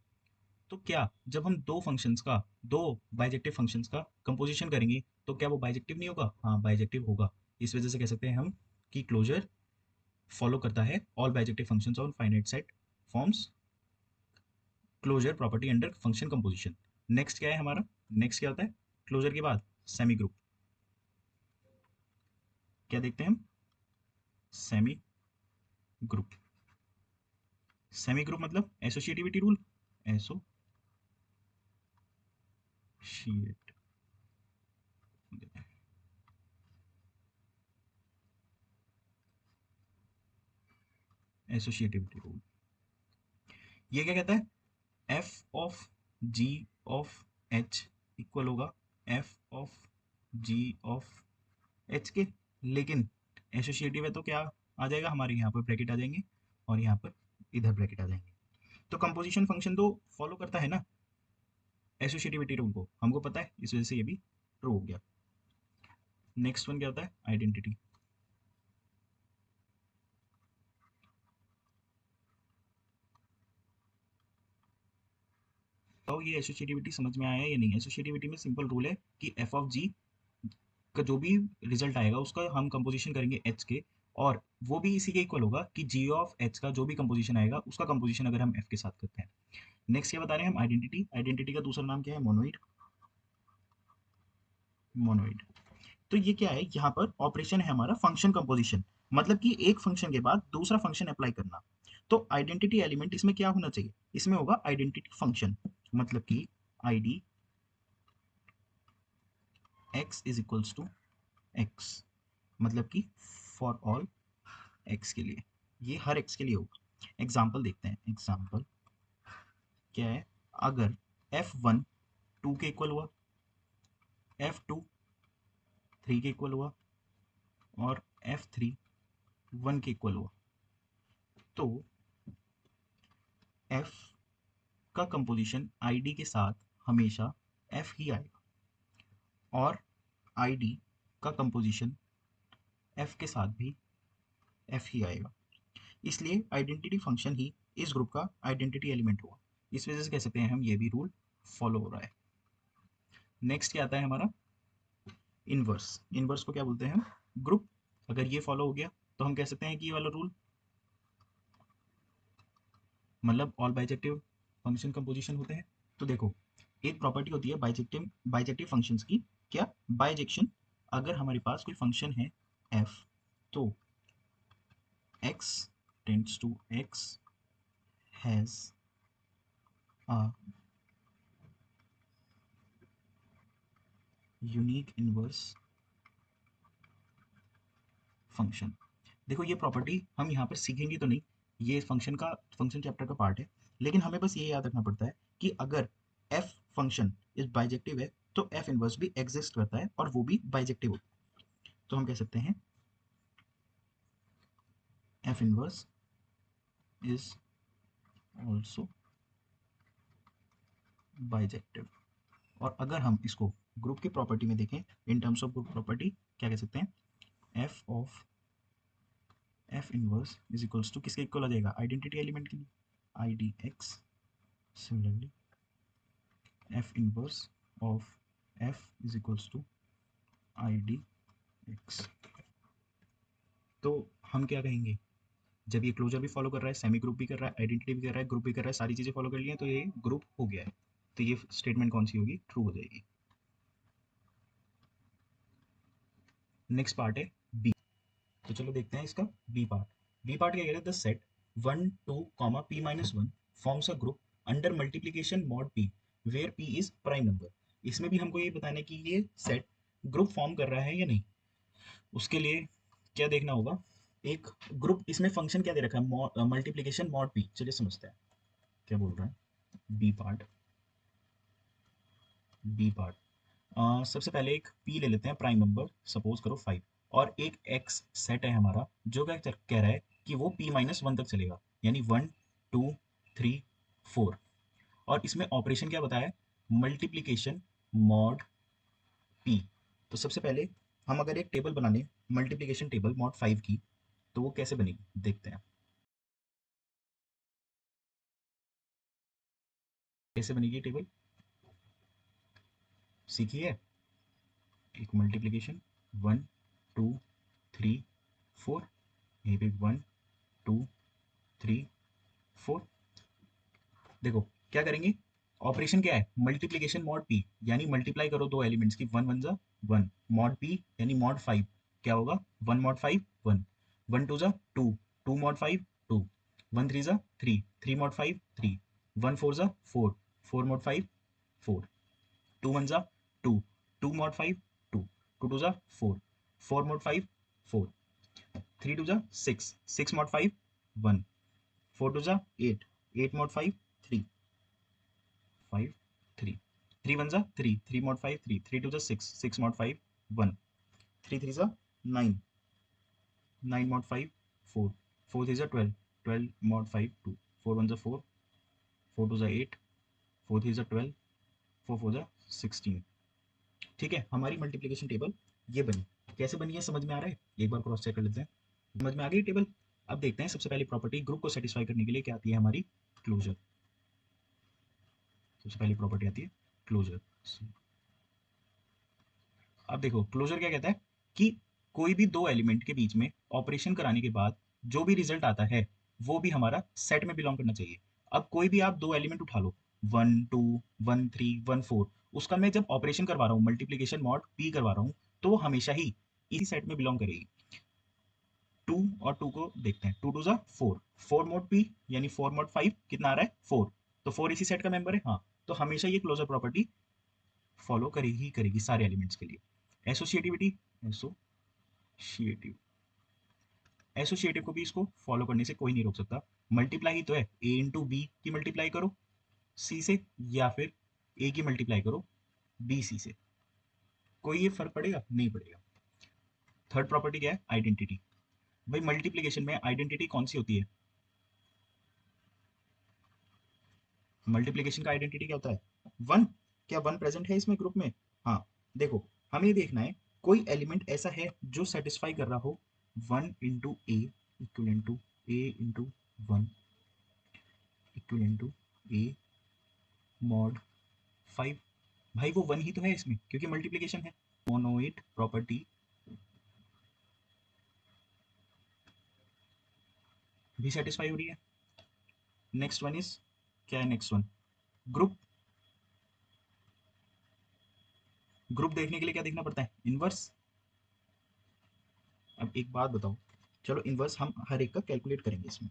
तो क्या जब हम दो फंक्शंस का, दो बाइजेक्टिव फंक्शंस का कंपोजिशन करेंगे तो क्या वो बाइजेक्टिव नहीं होगा? हाँ, बाइजेक्टिव होगा। इस वजह से कह सकते हैं हम कि क्लोजर फॉलो करता है all bijective functions on finite set forms closure property under function composition. Next क्या है हमारा? नेक्स्ट क्या होता है क्लोजर के बाद? Semi group. क्या देखते हैं हम? Semi group. सेमी ग्रुप मतलब associativity rule. Associate associativity rule ये क्या कहता है? F of g of h equal होगा f of g of h के। लेकिन एसोसिएटिव है तो क्या आ जाएगा? हमारे यहाँ पर ब्रैकेट आ जाएंगे और यहाँ पर इधर ब्रैकेट आ जाएंगे। तो कंपोजिशन फंक्शन तो फॉलो करता है ना एसोसिएटिविटी रूल को, हमको पता है, इस वजह से ये भी ट्रू हो गया। नेक्स्ट वन क्या होता है? आइडेंटिटी। तो ये एसोसिएटिविटी समझ में आया या नहीं? एसोसिएटिविटी में सिंपल रूल है कि एफ ऑफ जी का जो भी रिजल्ट आएगा उसका हम कंपोजिशन करेंगे एच के, और वो भी इसी के इक्वल होगा कि जी ऑफ एच का जो भी कंपोजिशन आएगा उसका कंपोजिशन अगर हम एफ के साथ करते हैं। नेक्स्ट क्या बता रहे हैं हम? आइडेंटिटी। आइडेंटिटी का दूसरा नाम क्या है? मोनोइड। मोनोइड। तो ये क्या है? यहाँ पर ऑपरेशन है हमारा फंक्शन कंपोजिशन, मतलब कि एक फंक्शन के बाद दूसरा फंक्शन अप्लाई करना। तो आइडेंटिटी एलिमेंट इसमें क्या होना चाहिए? इसमें होगा आइडेंटिटी फंक्शन, मतलब कि I D x is equals to x, मतलब कि फॉर ऑल एक्स के लिए, ये हर एक्स के लिए होगा। एग्जाम्पल देखते हैं। एग्जाम्पल क्या है? अगर एफ वन टू के इक्वल हुआ, एफ टू थ्री के इक्वल हुआ और एफ थ्री वन के इक्वल हुआ, तो एफ का कंपोजिशन आईडी के साथ हमेशा एफ ही आएगा, और आईडी का कंपोजिशन एफ के साथ भी एफ ही आएगा। इसलिए आइडेंटिटी फंक्शन ही इस ग्रुप का आइडेंटिटी एलिमेंट होगा। इस वजह से कह सकते हैं हम ये भी रूल फॉलो हो रहा है। नेक्स्ट क्या आता है हमारा? इनवर्स। इनवर्स को क्या बोलते हैं हम? ग्रुप। अगर ये फॉलो हो गया तो हम कह सकते हैं कि ये वाला रूल, मतलब ऑल बाइजेक्टिव फंक्शन कंपोजिशन होते हैं। तो देखो, एक प्रॉपर्टी होती है बाइजेक्टिव बाइजेक्टिव फंक्शंस की। क्या? बाइजेक्शन। अगर हमारे पास कोई फंक्शन है f, तो x tends to x has a unique inverse function. देखो, ये प्रॉपर्टी हम यहाँ पर सीखेंगे तो नहीं, ये फंक्शन चैप्टर का पार्ट है, लेकिन हमें बस ये याद रखना पड़ता है कि अगर f फंक्शन इज बाइजेक्टिव है तो f इनवर्स भी एग्जिस्ट करता है और वो भी बाइजेक्टिव होता है। तो हम कह सकते हैं f inverse is also bijective. और अगर हम इसको ग्रुप की प्रॉपर्टी में देखें, in terms of group property, क्या कह सकते हैं? f of f inverse is equals to किसके इक्वल आ जाएगा? आइडेंटिटी एलिमेंट के लिए, I D x. Similarly f inverse of f is equals to I D x. तो हम क्या कहेंगे? जब ये क्लोजर भी फॉलो कर रहा है, सेमी ग्रुप भी कर रहा है, आइडेंटिटी भी कर रहा है, ग्रुप भी कर रहा है, सारी चीजें फॉलो कर ली हैं, तो ये ग्रुप हो गया है। तो ये स्टेटमेंट कौन सी होगी? ट्रू हो जाएगी। नेक्स्ट पार्ट है बी। तो चलो देखते हैं इसका बी पार्ट। बी पार्ट क्या कह रहा है? The set one two comma p minus one forms a group under multiplication mod p where p is prime number. इसमें भी हमको ये बताना है कि ये सेट ग्रुप फॉर्म कर रहा है या नहीं। उसके लिए क्या देखना होगा? एक ग्रुप, इसमें फंक्शन क्या दे रखा है? Multiplication mod P. चलिए समझते हैं क्या बोल रहा है। B part. बी पार्ट सबसे पहले एक p ले लेते हैं, प्राइम नंबर, सपोज करो 5, और एक x सेट है हमारा जो क्या कह रहा है कि वो p माइनस वन तक चलेगा, यानी 1 2 3 4। और इसमें ऑपरेशन क्या बताया? Multiplication mod p। तो सबसे पहले हम अगर एक टेबल बना लें, मल्टीप्लीकेशन टेबल मॉड 5 की, तो वो कैसे बनेगी देखते हैं। कैसे बनेगी टेबल, सीखी है। एक मल्टीप्लीकेशन 1 2 3 4, यहीं पे 1 2 3 4। देखो क्या करेंगे, ऑपरेशन क्या है, मल्टीप्लीकेशन मॉड पी, यानी मल्टीप्लाई करो दो एलिमेंट्स की, वन वन जा वन, मॉड पी यानी मॉड 5, क्या होगा 1 mod 5 1, 1 2 जा 2, 2 mod 5 2, 1 3 जा 3, 3 mod 5 3, 1 4 जा 4, 4 mod 5 4, 2 1 जा 2, 2 mod 5 2, 2 2 जा 4, 4 mod 5 4, 3 2 जा 6, 6 mod 5 1, 4 2 जा 8, 8 mod 5 3, 5 3, 3 1 जा 3, 3 mod 5 3, 3 2 जा 6, 6 mod 5 1, 3 3 जा 9, 9 mod 5 4, 4 3 जा 12, 12 mod 5 2, 4 1 जा 4, 4 2 जा 8, 4 3 जा 12, 4 4 जा 16। ठीक है, हमारी मल्टीप्लिकेशन टेबल ये बनी। कैसे बनी है समझ में आ रहा है, एक बार क्रॉस चेक कर लेते हैं। समझ में आ गई टेबल। अब देखते हैं सबसे पहली प्रॉपर्टी ग्रुप को सेटिस्फाई करने के लिए क्या आती है हमारी, क्लोजर। सबसे पहली प्रॉपर्टी आती है क्लोजर। अब देखो क्लोजर क्या कहता है कि कोई भी दो एलिमेंट के बीच में ऑपरेशन कराने के बाद जो भी रिजल्ट आता है वो भी हमारा सेट में बिलोंग करना चाहिए। अब कोई भी आप दो एलिमेंट उठा लो, 1 2 1 3 1 4, उसका मैं जब ऑपरेशन करवा रहा हूँ, मल्टीप्लीकेशन मॉड पी करवा रहा हूँ, तो वो हमेशा ही इसी सेट में बिलोंग करेगी। 2 और 2 को देखते हैं, 2 2 जा 4, 4 mod पी यानी 4 mod 5 कितना आ रहा है 4, तो 4 इसी सेट का मेंबर है, हाँ। तो हमेशा ये क्लोजर प्रॉपर्टी फॉलो करेगी ही करेगी सारे एलिमेंट्स के लिए। एसोसिएटिविटी, एसोसिएटिव, एसोसिएटिव को भी इसको फॉलो करने से कोई नहीं रोक सकता। मल्टीप्लाई ही तो है, ए इंटू बी की मल्टीप्लाई करो सी से, या फिर ए की मल्टीप्लाई करो बी सी से, कोई ये फर्क पड़ेगा नहीं पड़ेगा। थर्ड प्रॉपर्टी क्या है, आइडेंटिटी। भाई मल्टीप्लीकेशन में आइडेंटिटी कौन सी होती है, मल्टीप्लीकेशन का आइडेंटिटी क्या होता है 1। क्या 1 प्रेजेंट है इसमें ग्रुप में, हाँ। देखो हमें ये देखना है कोई एलिमेंट ऐसा है जो सेटिस्फाई कर रहा हो 1 into a equal to a into 1 equal to a mod 5। भाई वो 1 ही तो है इसमें क्योंकि मल्टीप्लीकेशन है। मोनोइड प्रॉपर्टी भी सेटिस्फाई हो रही है। नेक्स्ट वन इज, क्या है नेक्स्ट वन, ग्रुप। ग्रुप देखने के लिए क्या देखना पड़ता है, इनवर्स। अब एक बात बताओ, चलो इनवर्स हम हर एक का कैलकुलेट करेंगे इसमें।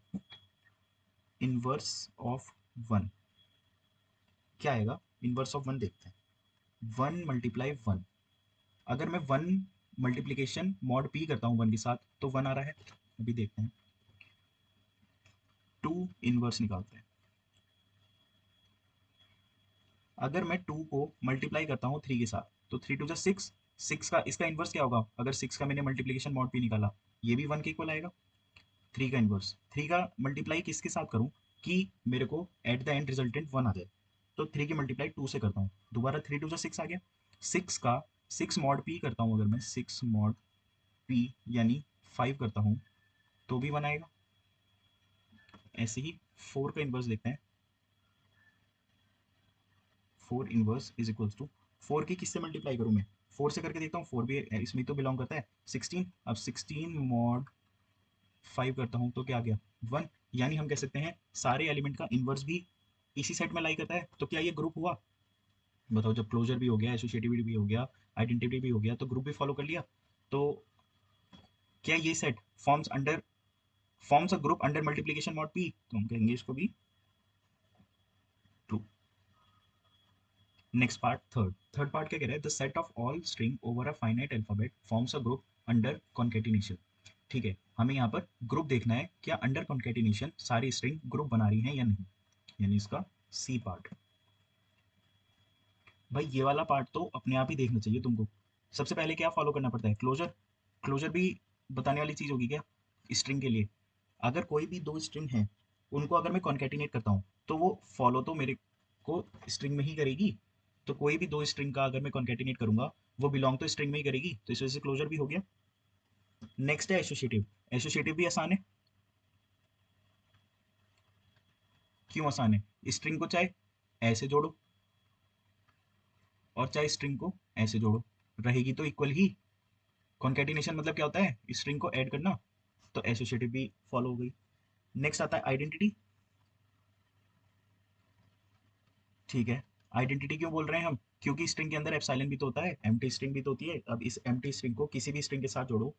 इनवर्स ऑफ 1 क्या आएगा, इनवर्स ऑफ 1 देखते हैं, 1 × 1। अगर मैं 1 मल्टीप्लीकेशन मॉड पी करता हूँ 1 के साथ तो 1 आ रहा है। अभी देखते हैं, 2 इनवर्स निकालते हैं। अगर मैं 2 को मल्टीप्लाई करता हूँ 3 के साथ तो 3 2 जा 6, 6 का इसका इनवर्स क्या होगा, अगर 6 का मैंने मल्टीप्लीकेशन मॉड पी निकाला, ये भी 1 के इक्वल आएगा। 3 का इनवर्स, 3 का मल्टीप्लाई किसके साथ करूं कि मेरे को एट द एंड रिजल्टेंट 1 आ जाए, तो 3 की मल्टीप्लाई 2 से करता हूँ, दोबारा 3 2 जा 6 आ गया। 6 का 6 मॉड पी करता हूँ, अगर मैं 6 मॉड पी यानी 5 करता हूँ तो भी 1 आएगा। ऐसे ही 4 का इन्वर्स देखते हैं, 4 इनवर्स इज इक्वल्स टू, 4 की किससे मल्टीप्लाई करूँ मैं, 4 से करके देखता हूँ, 4 भी इसमें तो बिलोंग करता है 16। अब 16 मॉड 5 करता हूँ तो क्या आ गया 1, यानी हम कह सकते हैं सारे एलिमेंट का इन्वर्स भी इसी सेट में लाई करता है। तो क्या ये ग्रुप हुआ, बताओ, जब क्लोजर भी हो गया, एसोसिएटिविटी भी हो गया, आइडेंटिटी भी हो गया, तो ग्रुप भी फॉलो कर लिया। तो क्या ये set forms a group under multiplication mod P, तो हम कहेंगे इसको भी true. Next part, third part क्या कह रहा है, the set of all string over a finite alphabet forms a group under concatenation. ठीक है, हमें यहाँ पर ग्रुप देखना है, क्या अंडर कॉन्केटिनेशन सारी स्ट्रिंग ग्रुप बना रही हैं या नहीं, यानी इसका सी पार्ट। भाई ये वाला पार्ट तो अपने आप ही देखना चाहिए तुमको। सबसे पहले क्या फॉलो करना पड़ता है, क्लोजर। क्लोजर भी बताने वाली चीज़ होगी क्या स्ट्रिंग के लिए। अगर कोई भी दो स्ट्रिंग है, उनको अगर मैं कॉन्केटिनेट करता हूँ तो वो फॉलो तो मेरे को स्ट्रिंग में ही करेगी। तो कोई भी दो स्ट्रिंग का अगर मैं कॉन्केटिनेट करूंगा वो बिलोंग तो स्ट्रिंग में ही करेगी, तो इस वजह से क्लोजर भी हो गया। नेक्स्ट है एसोसिएटिव। एसोसिएटिव भी आसान है। क्यों आसान है, स्ट्रिंग को चाहे ऐसे जोड़ो, और चाहे स्ट्रिंग को ऐसे जोड़ो, रहेगी तो इक्वल ही। कॉन्केटिनेशन मतलब क्या होता है, स्ट्रिंग को ऐड करना, तो एसोसिएटिव भी फॉलो हो गई। नेक्स्ट आता है आइडेंटिटी। ठीक है, आइडेंटिटी क्यों बोल रहे हैं हम, क्योंकि स्ट्रिंग के अंदर एप्सिलॉन भी तो होता है, एम्प्टी स्ट्रिंग भी तो होती है। अब इस एम्प्टी स्ट्रिंग को किसी भी स्ट्रिंग के साथ जोड़ो,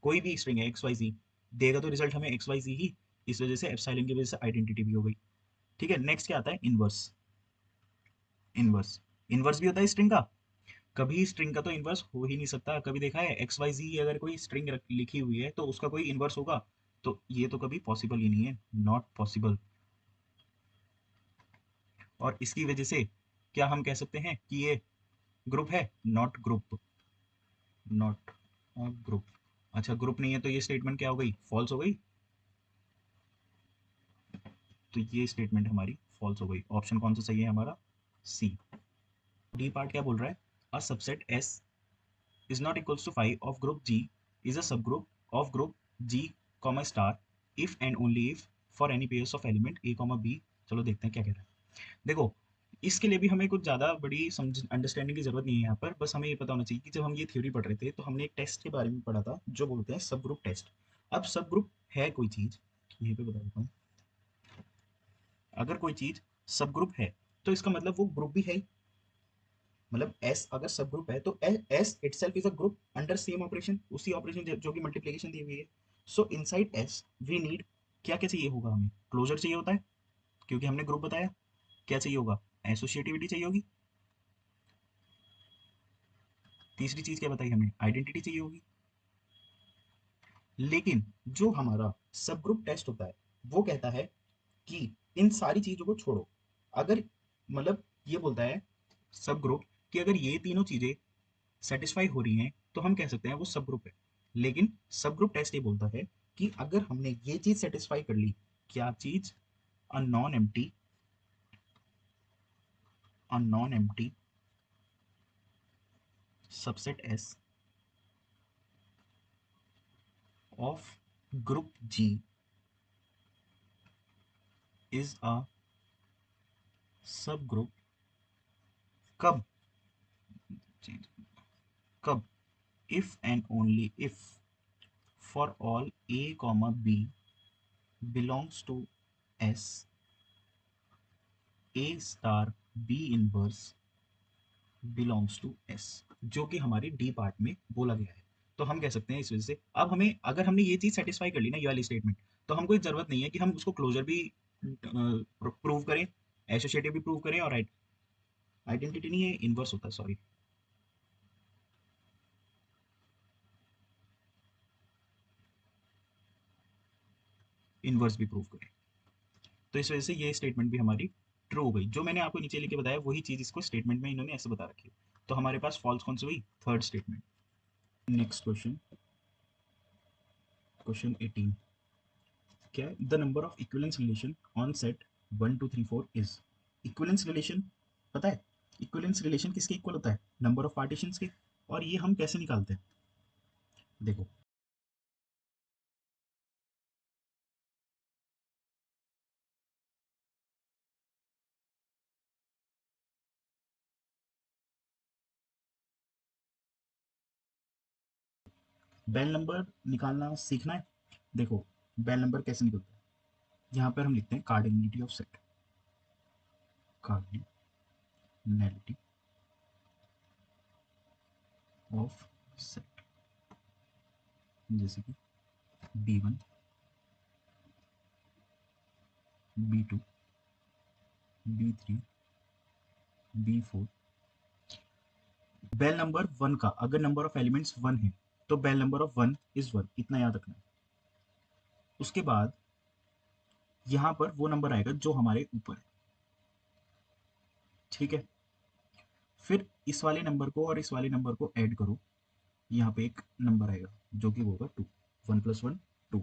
कोई भी स्ट्रिंग है एक्स वाई जी, देगा तो रिजल्ट हमें एक्स वाई जी ही, इस वजह से एप्सिलॉन की वजह से आइडेंटिटी भी हो गई। ठीक है, नेक्स्ट क्या आता है, इनवर्स। इनवर्स, इनवर्स भी होता है स्ट्रिंग का। कभी स्ट्रिंग का तो इनवर्स हो ही नहीं सकता, कभी देखा है एक्स वाई जी अगर कोई स्ट्रिंग लिखी हुई है तो उसका कोई इनवर्स होगा, तो ये तो कभी पॉसिबल ही नहीं है, नॉट पॉसिबल। और इसकी वजह से क्या हम कह सकते हैं कि ये ग्रुप है, नॉट ग्रुप, नॉट ग्रुप। अच्छा, ग्रुप नहीं है तो ये स्टेटमेंट क्या हो गई, फॉल्स हो गई। तो ये स्टेटमेंट हमारी फॉल्स हो गई। ऑप्शन कौन सा सही है हमारा, सी। डी पार्ट क्या बोल रहा है, a subset S is not equals to phi of group G is a subgroup of group G, star if and only if for any pairs of element A, B। चलो देखते हैं क्या कह रहा है। देखो, इसके लिए भी हमें कुछ ज़्यादा बड़ी समझ अंडरस्टैंडिंग की जरूरत नहीं है यहाँ पर, बस हमें ये पता होना चाहिए कि जब हम ये थ्योरी पढ़ रहे थे तो हमने एक टेस्ट के बारे में पढ़ा था जो बोलते हैं सब ग्रुप टेस्ट। अब सब ग्रुप है कोई चीज़, यहीं पे बता देता हूँ, अगर कोई चीज़ सब ग्रुप है तो इसका मतलब वो ग्रुप भी है। मतलब एस अगर सब ग्रुप है तो S itself is a group under same operation, उसी ऑपरेशन जो कि मल्टीप्लिकेशन दी हुई है। सो इनसाइड एस वी नीड, क्या क्या चाहिए होगा हमें, क्लोजर चाहिए होता है, क्योंकि हमने ग्रुप बताया। क्या चाहिए होगा, एसोसिएटिविटी चाहिए होगी। तीसरी चीज क्या बताई हमने, आइडेंटिटी चाहिए होगी। लेकिन जो हमारा सब ग्रुप टेस्ट होता है वो कहता है कि इन सारी चीजों को छोड़ो, अगर मतलब ये बोलता है सब ग्रुप कि अगर ये तीनों चीजें सेटिस्फाई हो रही हैं तो हम कह सकते हैं वो सब ग्रुप है। लेकिन सब ग्रुप टेस्ट ये बोलता है कि अगर हमने ये चीज सेटिस्फाई कर ली, क्या चीज, a non empty, a non empty subset S of group G is a subgroup, कब, कब, if and only if for all a comma b belongs to S, a star b inverse belongs to S, जो कि हमारी D part में बोला गया है। तो हम कह सकते हैं इस वजह से अब हमें, अगर हमने ये चीज सेटिस्फाई कर ली ना ये वाली स्टेटमेंट, तो हमको कोई जरूरत नहीं है कि हम उसको क्लोजर भी प्रूव करें, एसोसिएटिव भी प्रूव करें, और आइडेंटिटी नहीं है, इनवर्स होता है, सॉरी, इनवर्स भी प्रूव करें। तो इस वजह से ये स्टेटमेंट भी हमारी ट्रू हो गई। जो मैंने आपको नीचे लिख के बताया वही चीज इसको स्टेटमेंट में इन्होंने ऐसे बता रखी है। तो हमारे पास फॉल्स कौन सी हुई, third statement. Next question, question 18, क्या है, the number of equivalence relation on set 1 2 3 4 is. Equivalence relation पता है, इक्विवेलेंस रिलेशन किसके इक्वल होता है, नंबर ऑफ पार्टीशंस के। और ये हम कैसे निकालते हैं, देखो, बेल नंबर निकालना सीखना है। देखो, बेल नंबर कैसे निकलता है, यहाँ पर हम लिखते हैं cardinality of set, cardinality of set, जैसे कि B1 B2 B3 B4। Bell number one का अगर नंबर ऑफ एलिमेंट्स वन है तो Bell number of one is one, इतना याद रखना है। उसके बाद यहाँ पर वो नंबर आएगा जो हमारे ऊपर है, ठीक है। फिर इस वाले नंबर को और इस वाले नंबर को ऐड करो, यहाँ पे एक नंबर आएगा जो कि वो होगा 2, 1 + 1 2।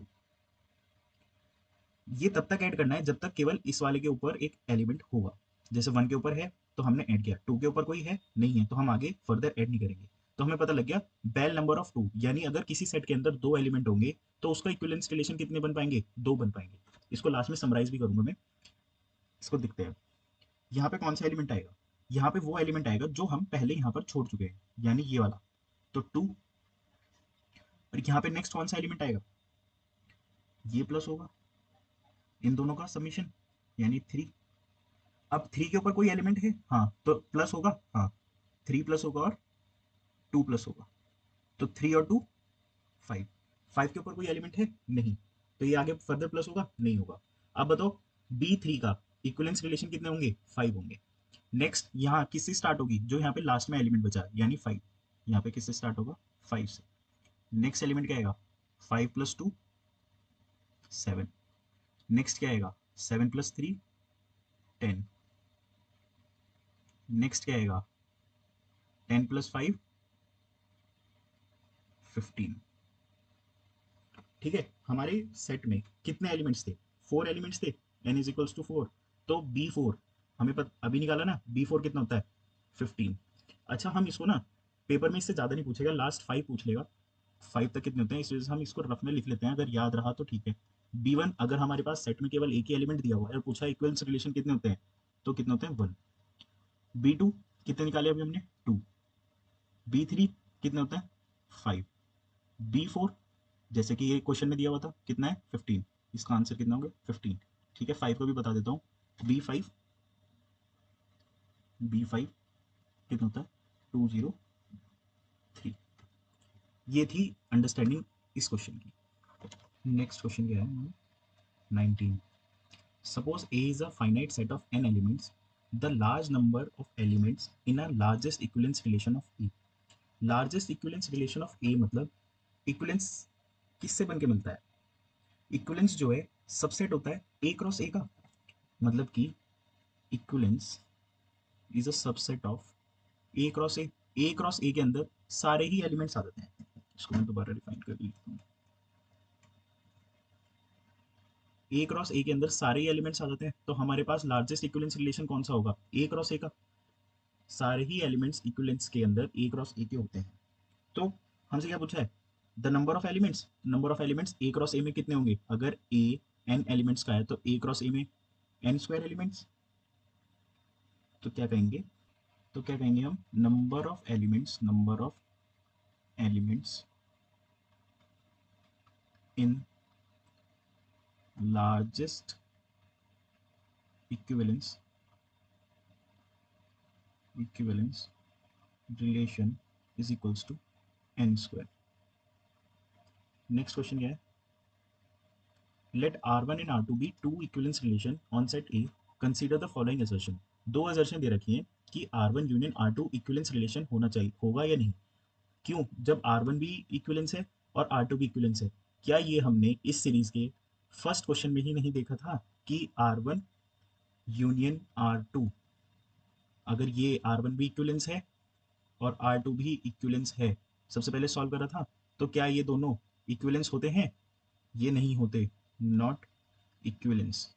ये तब तक ऐड करना है जब तक केवल इस वाले के ऊपर एक एलिमेंट होगा। जैसे 1 के ऊपर है तो हमने ऐड किया, 2 के ऊपर कोई है नहीं है तो हम आगे फर्दर ऐड नहीं करेंगे। तो हमें पता लग गया बेल नंबर ऑफ 2, यानी अगर किसी सेट के अंदर दो एलिमेंट होंगे तो उसका इक्विवेलेंस रिलेशन कितने बन पाएंगे, दो बन पाएंगे। इसको लास्ट में समराइज भी करूंगा मैं, इसको दिखते हैं। यहाँ पे कौन सा एलिमेंट आएगा? यहाँ पे वो एलिमेंट आएगा जो हम पहले यहाँ पर छोड़ चुके हैं, यानी ये वाला। तो 2। और यहाँ पे नेक्स्ट कौन सा एलिमेंट आएगा? ये प्लस होगा, इन दोनों का समीशन, यानी 3। अब 3 के ऊपर कोई एलिमेंट है? हाँ, तो प्लस होगा। हाँ, 3 प्लस होगा और 2 प्लस होगा। तो 3 और 2 5। 5 के ऊपर कोई एलिमेंट है? नहीं। तो ये आगे फर्दर प्लस होगा? नहीं होगा। अब बताओ, B3 का इक्विवेलेंस रिलेशन कितने होंगे? 5 होंगे। नेक्स्ट यहाँ किससे स्टार्ट होगी? जो यहाँ पे लास्ट में एलिमेंट बचा यानी 5। यहाँ पे किससे स्टार्ट होगा? 5 से। नेक्स्ट एलिमेंट क्या आएगा? 5 प्लस 2 7। नेक्स्ट क्या आएगा? 7 प्लस 3 10। नेक्स्ट क्या आएगा? 10 प्लस 5 15। ठीक है, हमारे सेट में कितने एलिमेंट्स थे? 4 एलिमेंट्स थे। n is equals to 4। तो B4 हमें अभी निकाला ना, B4 कितना होता है? 15। अच्छा, हम इसको ना पेपर में इससे ज़्यादा नहीं पूछेगा, लास्ट 5 पूछ लेगा। 5 तक कितने होते हैं, इस वजह से हम इसको रफ में लिख लेते हैं, अगर याद रहा तो ठीक है। B1 अगर हमारे पास सेट में केवल एक ही एलिमेंट दिया हुआ है और पूछा इक्वल्स रिलेशन कितने होते हैं, तो कितने होते हैं? 1। B2 कितने निकाले अभी हमने? 2। B3 कितने होते हैं? 5। B4 जैसे कि ये क्वेश्चन में दिया हुआ था कितना है? 15। इसका आंसर कितना होगा? 15। ठीक है, 5 को भी बता देता हूँ। B5 B5 कितना होता है? 203। ये थी अंडरस्टैंडिंग इस क्वेश्चन की। नेक्स्ट क्वेश्चन क्या है? 19। Suppose A is a finite set of n elements. The large number of elements in a largest equivalence relation of A. Largest equivalence relation of A मतलब equivalence किससे बन के मिलता है? Equivalence जो है सबसेट होता है A क्रॉस A का, मतलब कि equivalence is a subset of A cross A। A cross A के अंदर सारे ही एलिमेंट्स आ जाते हैं। इसको मैं दोबारा डिफाइन कर देता हूँ। A क्रॉस A के अंदर सारे ही एलिमेंट्स आ जाते हैं, तो हमारे पास लार्जेस्ट इक्विवेलेंस रिलेशन कौन सा होगा? A क्रॉस A का। सारे ही एलिमेंट्स इक्विवेलेंस के अंदर A क्रॉस A के होते हैं। तो हमसे क्या पूछा है? The number of elements. Number of elements A cross ए में कितने होंगे? अगर ए एन एलिमेंट्स का है तो ए क्रॉस ए में एन स्क्वायर एलिमेंट्स। तो क्या कहेंगे? तो क्या कहेंगे हम? Number of elements, number of elements in largest equivalence equivalence relation is equals to n square. Next question क्या है? Let R1 and R2 be two equivalence relation on set A. Consider the following assertion. दो assertion दे रखी हैं कि R1 union R2 equivalence relation होना चाहिए, होगा या नहीं? क्यों? जब R1 भी equivalence है और R2 भी equivalence है। क्या ये हमने इस सीरीज के फर्स्ट क्वेश्चन में ही नहीं देखा था कि R1 यूनियन R2, अगर ये R1 भी equivalence है और R2 भी equivalence है, सबसे पहले सॉल्व करा था, तो क्या ये दोनों equivalence होते हैं? ये नहीं होते, नॉट इक्विवेलेंस।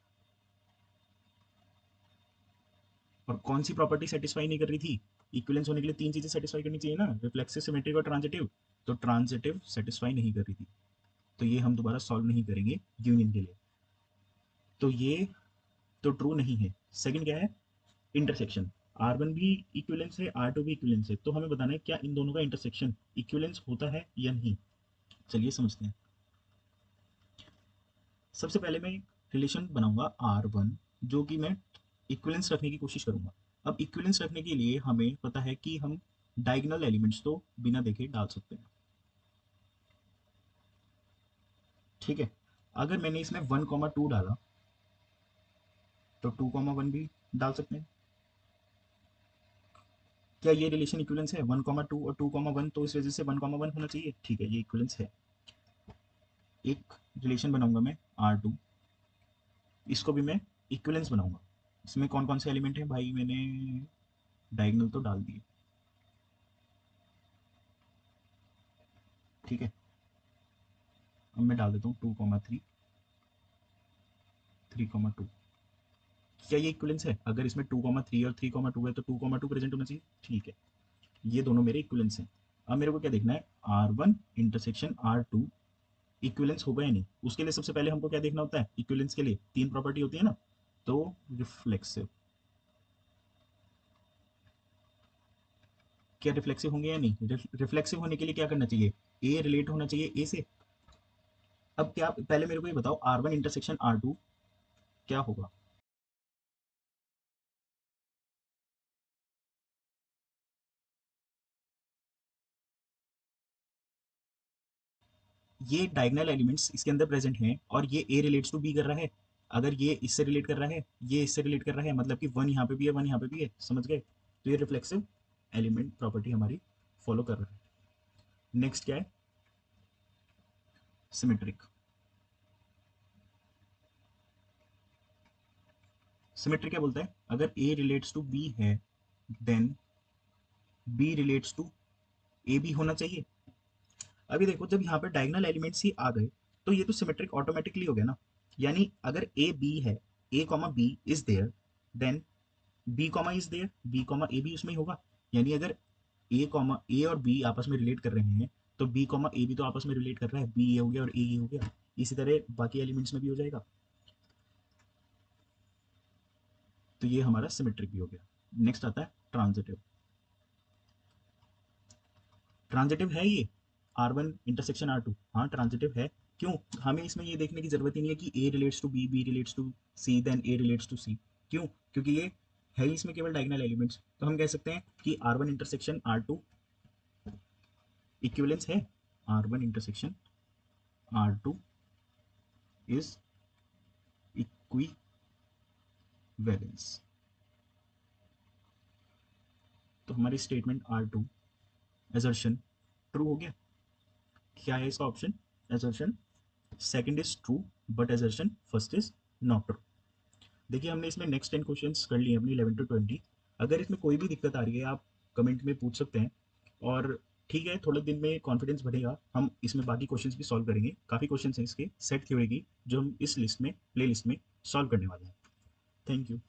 और कौन सी प्रॉपर्टी सेटिस्फाई नहीं कर रही थी? इक्विवेलेंस होने के लिए तीन चीजें सेटिस्फाई करनी चाहिए ना, रिफ्लेक्सिव, सिमेट्रिक और ट्रांजिटिव। तो ट्रांजिटिव सेटिस्फाई नहीं कर रही थी, तो ये हम दोबारा सॉल्व नहीं करेंगे यूनियन के लिए। तो ये तो ट्रू नहीं है। सेकंड क्या है? इंटरसेक्शन। R1 भी इक्विवेलेंस है, R2 भी इक्विवेलेंस है, तो हमें बताना है क्या इन दोनों का इंटरसेक्शन इक्विवेलेंस होता है या नहीं। चलिए समझते हैं। सबसे पहले मैं एक रिलेशन बनाऊंगा R1, जो कि मैं इक्विवेलेंस रखने की कोशिश करूंगा। अब इक्विवेलेंस रखने के लिए हमें पता है कि हम डायगोनल एलिमेंट्स तो बिना देखे डाल सकते हैं। ठीक है, अगर मैंने इसमें 1,2 डाला तो 2,1 भी डाल सकते हैं। क्या ये रिलेशन इक्विवेलेंस है? 1,2 और 2,1, तो इस वजह से 1,1 होना चाहिए। ठीक है, ये इक्विवेलेंस है। एक रिलेशन बनाऊंगा मैं R2, इसको भी मैं इक्विवेलेंस बनाऊंगा। इसमें कौन कौन से एलिमेंट हैं भाई? मैंने डायगोनल तो डाल दिए। ठीक है, अब मैं डाल देता हूँ 2,3 3,2। क्या ये इक्विवेलेंस है? अगर इसमें 2,3 और 3,2 है तो 2,2 प्रेजेंट होना चाहिए। ठीक है, ये दोनों मेरे इक्विवेलेंस हैं। अब मेरे को क्या देखना है? R1 इंटरसेक्शन R2 इक्विवेलेंस होगा या नहीं। उसके लिए सबसे पहले हमको क्या देखना होता है? इक्विवेलेंस के लिए तीन प्रॉपर्टी होती है ना। तो रिफ्लेक्सिव, क्या रिफ्लेक्सिव होंगे या नहीं? रिफ्लेक्सिव होने के लिए क्या करना चाहिए? ए रिलेट होना चाहिए ए से। अब क्या, पहले मेरे को ये बताओ, R1 इंटरसेक्शन R2 क्या होगा? ये डायगोनल एलिमेंट्स इसके अंदर प्रेजेंट हैं और ये ए रिलेट्स टू बी कर रहा है। अगर ये इससे रिलेट कर रहा है, ये इससे रिलेट कर रहा है, मतलब कि वन यहाँ पे भी है, वन यहाँ पे भी है, समझ गए? तो ये रिफ्लेक्सिव एलिमेंट प्रॉपर्टी हमारी फॉलो कर रहा है। नेक्स्ट क्या है? सिमेट्रिक। सिमेट्रिक क्या बोलता है? अगर ए रिलेट्स टू बी है, देन बी रिलेट्स टू ए भी होना चाहिए। अभी देखो, जब यहाँ पे डायगोनल एलिमेंट्स ही आ गए, तो ये तो सिमेट्रिक ऑटोमेटिकली हो गया ना। यानी अगर ए बी है, A comma B is there, then B comma is there, B comma A भी उसमें ही होगा। यानी अगर ए और बी आपस में रिलेट कर रहे हैं, तो बी कॉमा ए भी तो आपस में रिलेट कर रहा है, बी ये हो गया और ए ये हो गया। इसी तरह बाकी एलिमेंट्स में भी हो जाएगा। तो ये हमारा सिमेट्रिक भी हो गया। नेक्स्ट आता है ट्रांजिटिव। ट्रांजिटिव है ये R1 इंटरसेक्शन R2। हाँ ट्रांजिटिव है। क्यों? हमें इसमें ये देखने की जरूरत ही नहीं है कि A relates to B, B relates to C, then A relates to C. क्यों? क्योंकि ये है ही इसमें केवल डायगोनल एलिमेंट्स। तो हम कह सकते हैं कि R1 इंटरसेक्शन R2 इक्विवेलेंस है। R1 intersection R2 is equivalence. तो हमारी स्टेटमेंट R2 एजर्शन ट्रू हो गया। क्या है इसका option? Assertion second is true, but assertion first is not true. देखिए, हमने इसमें नेक्स्ट 10 क्वेश्चंस कर लिए अपनी 11 to 20। अगर इसमें कोई भी दिक्कत आ रही है, आप कमेंट में पूछ सकते हैं। और ठीक है, थोड़े दिन में कॉन्फिडेंस बढ़ेगा, हम इसमें बाकी क्वेश्चंस भी सॉल्व करेंगे। काफ़ी क्वेश्चंस हैं इसके सेट थ्योरी की, जो हम इस लिस्ट में, प्ले लिस्ट में सॉल्व करने वाले हैं। Thank you.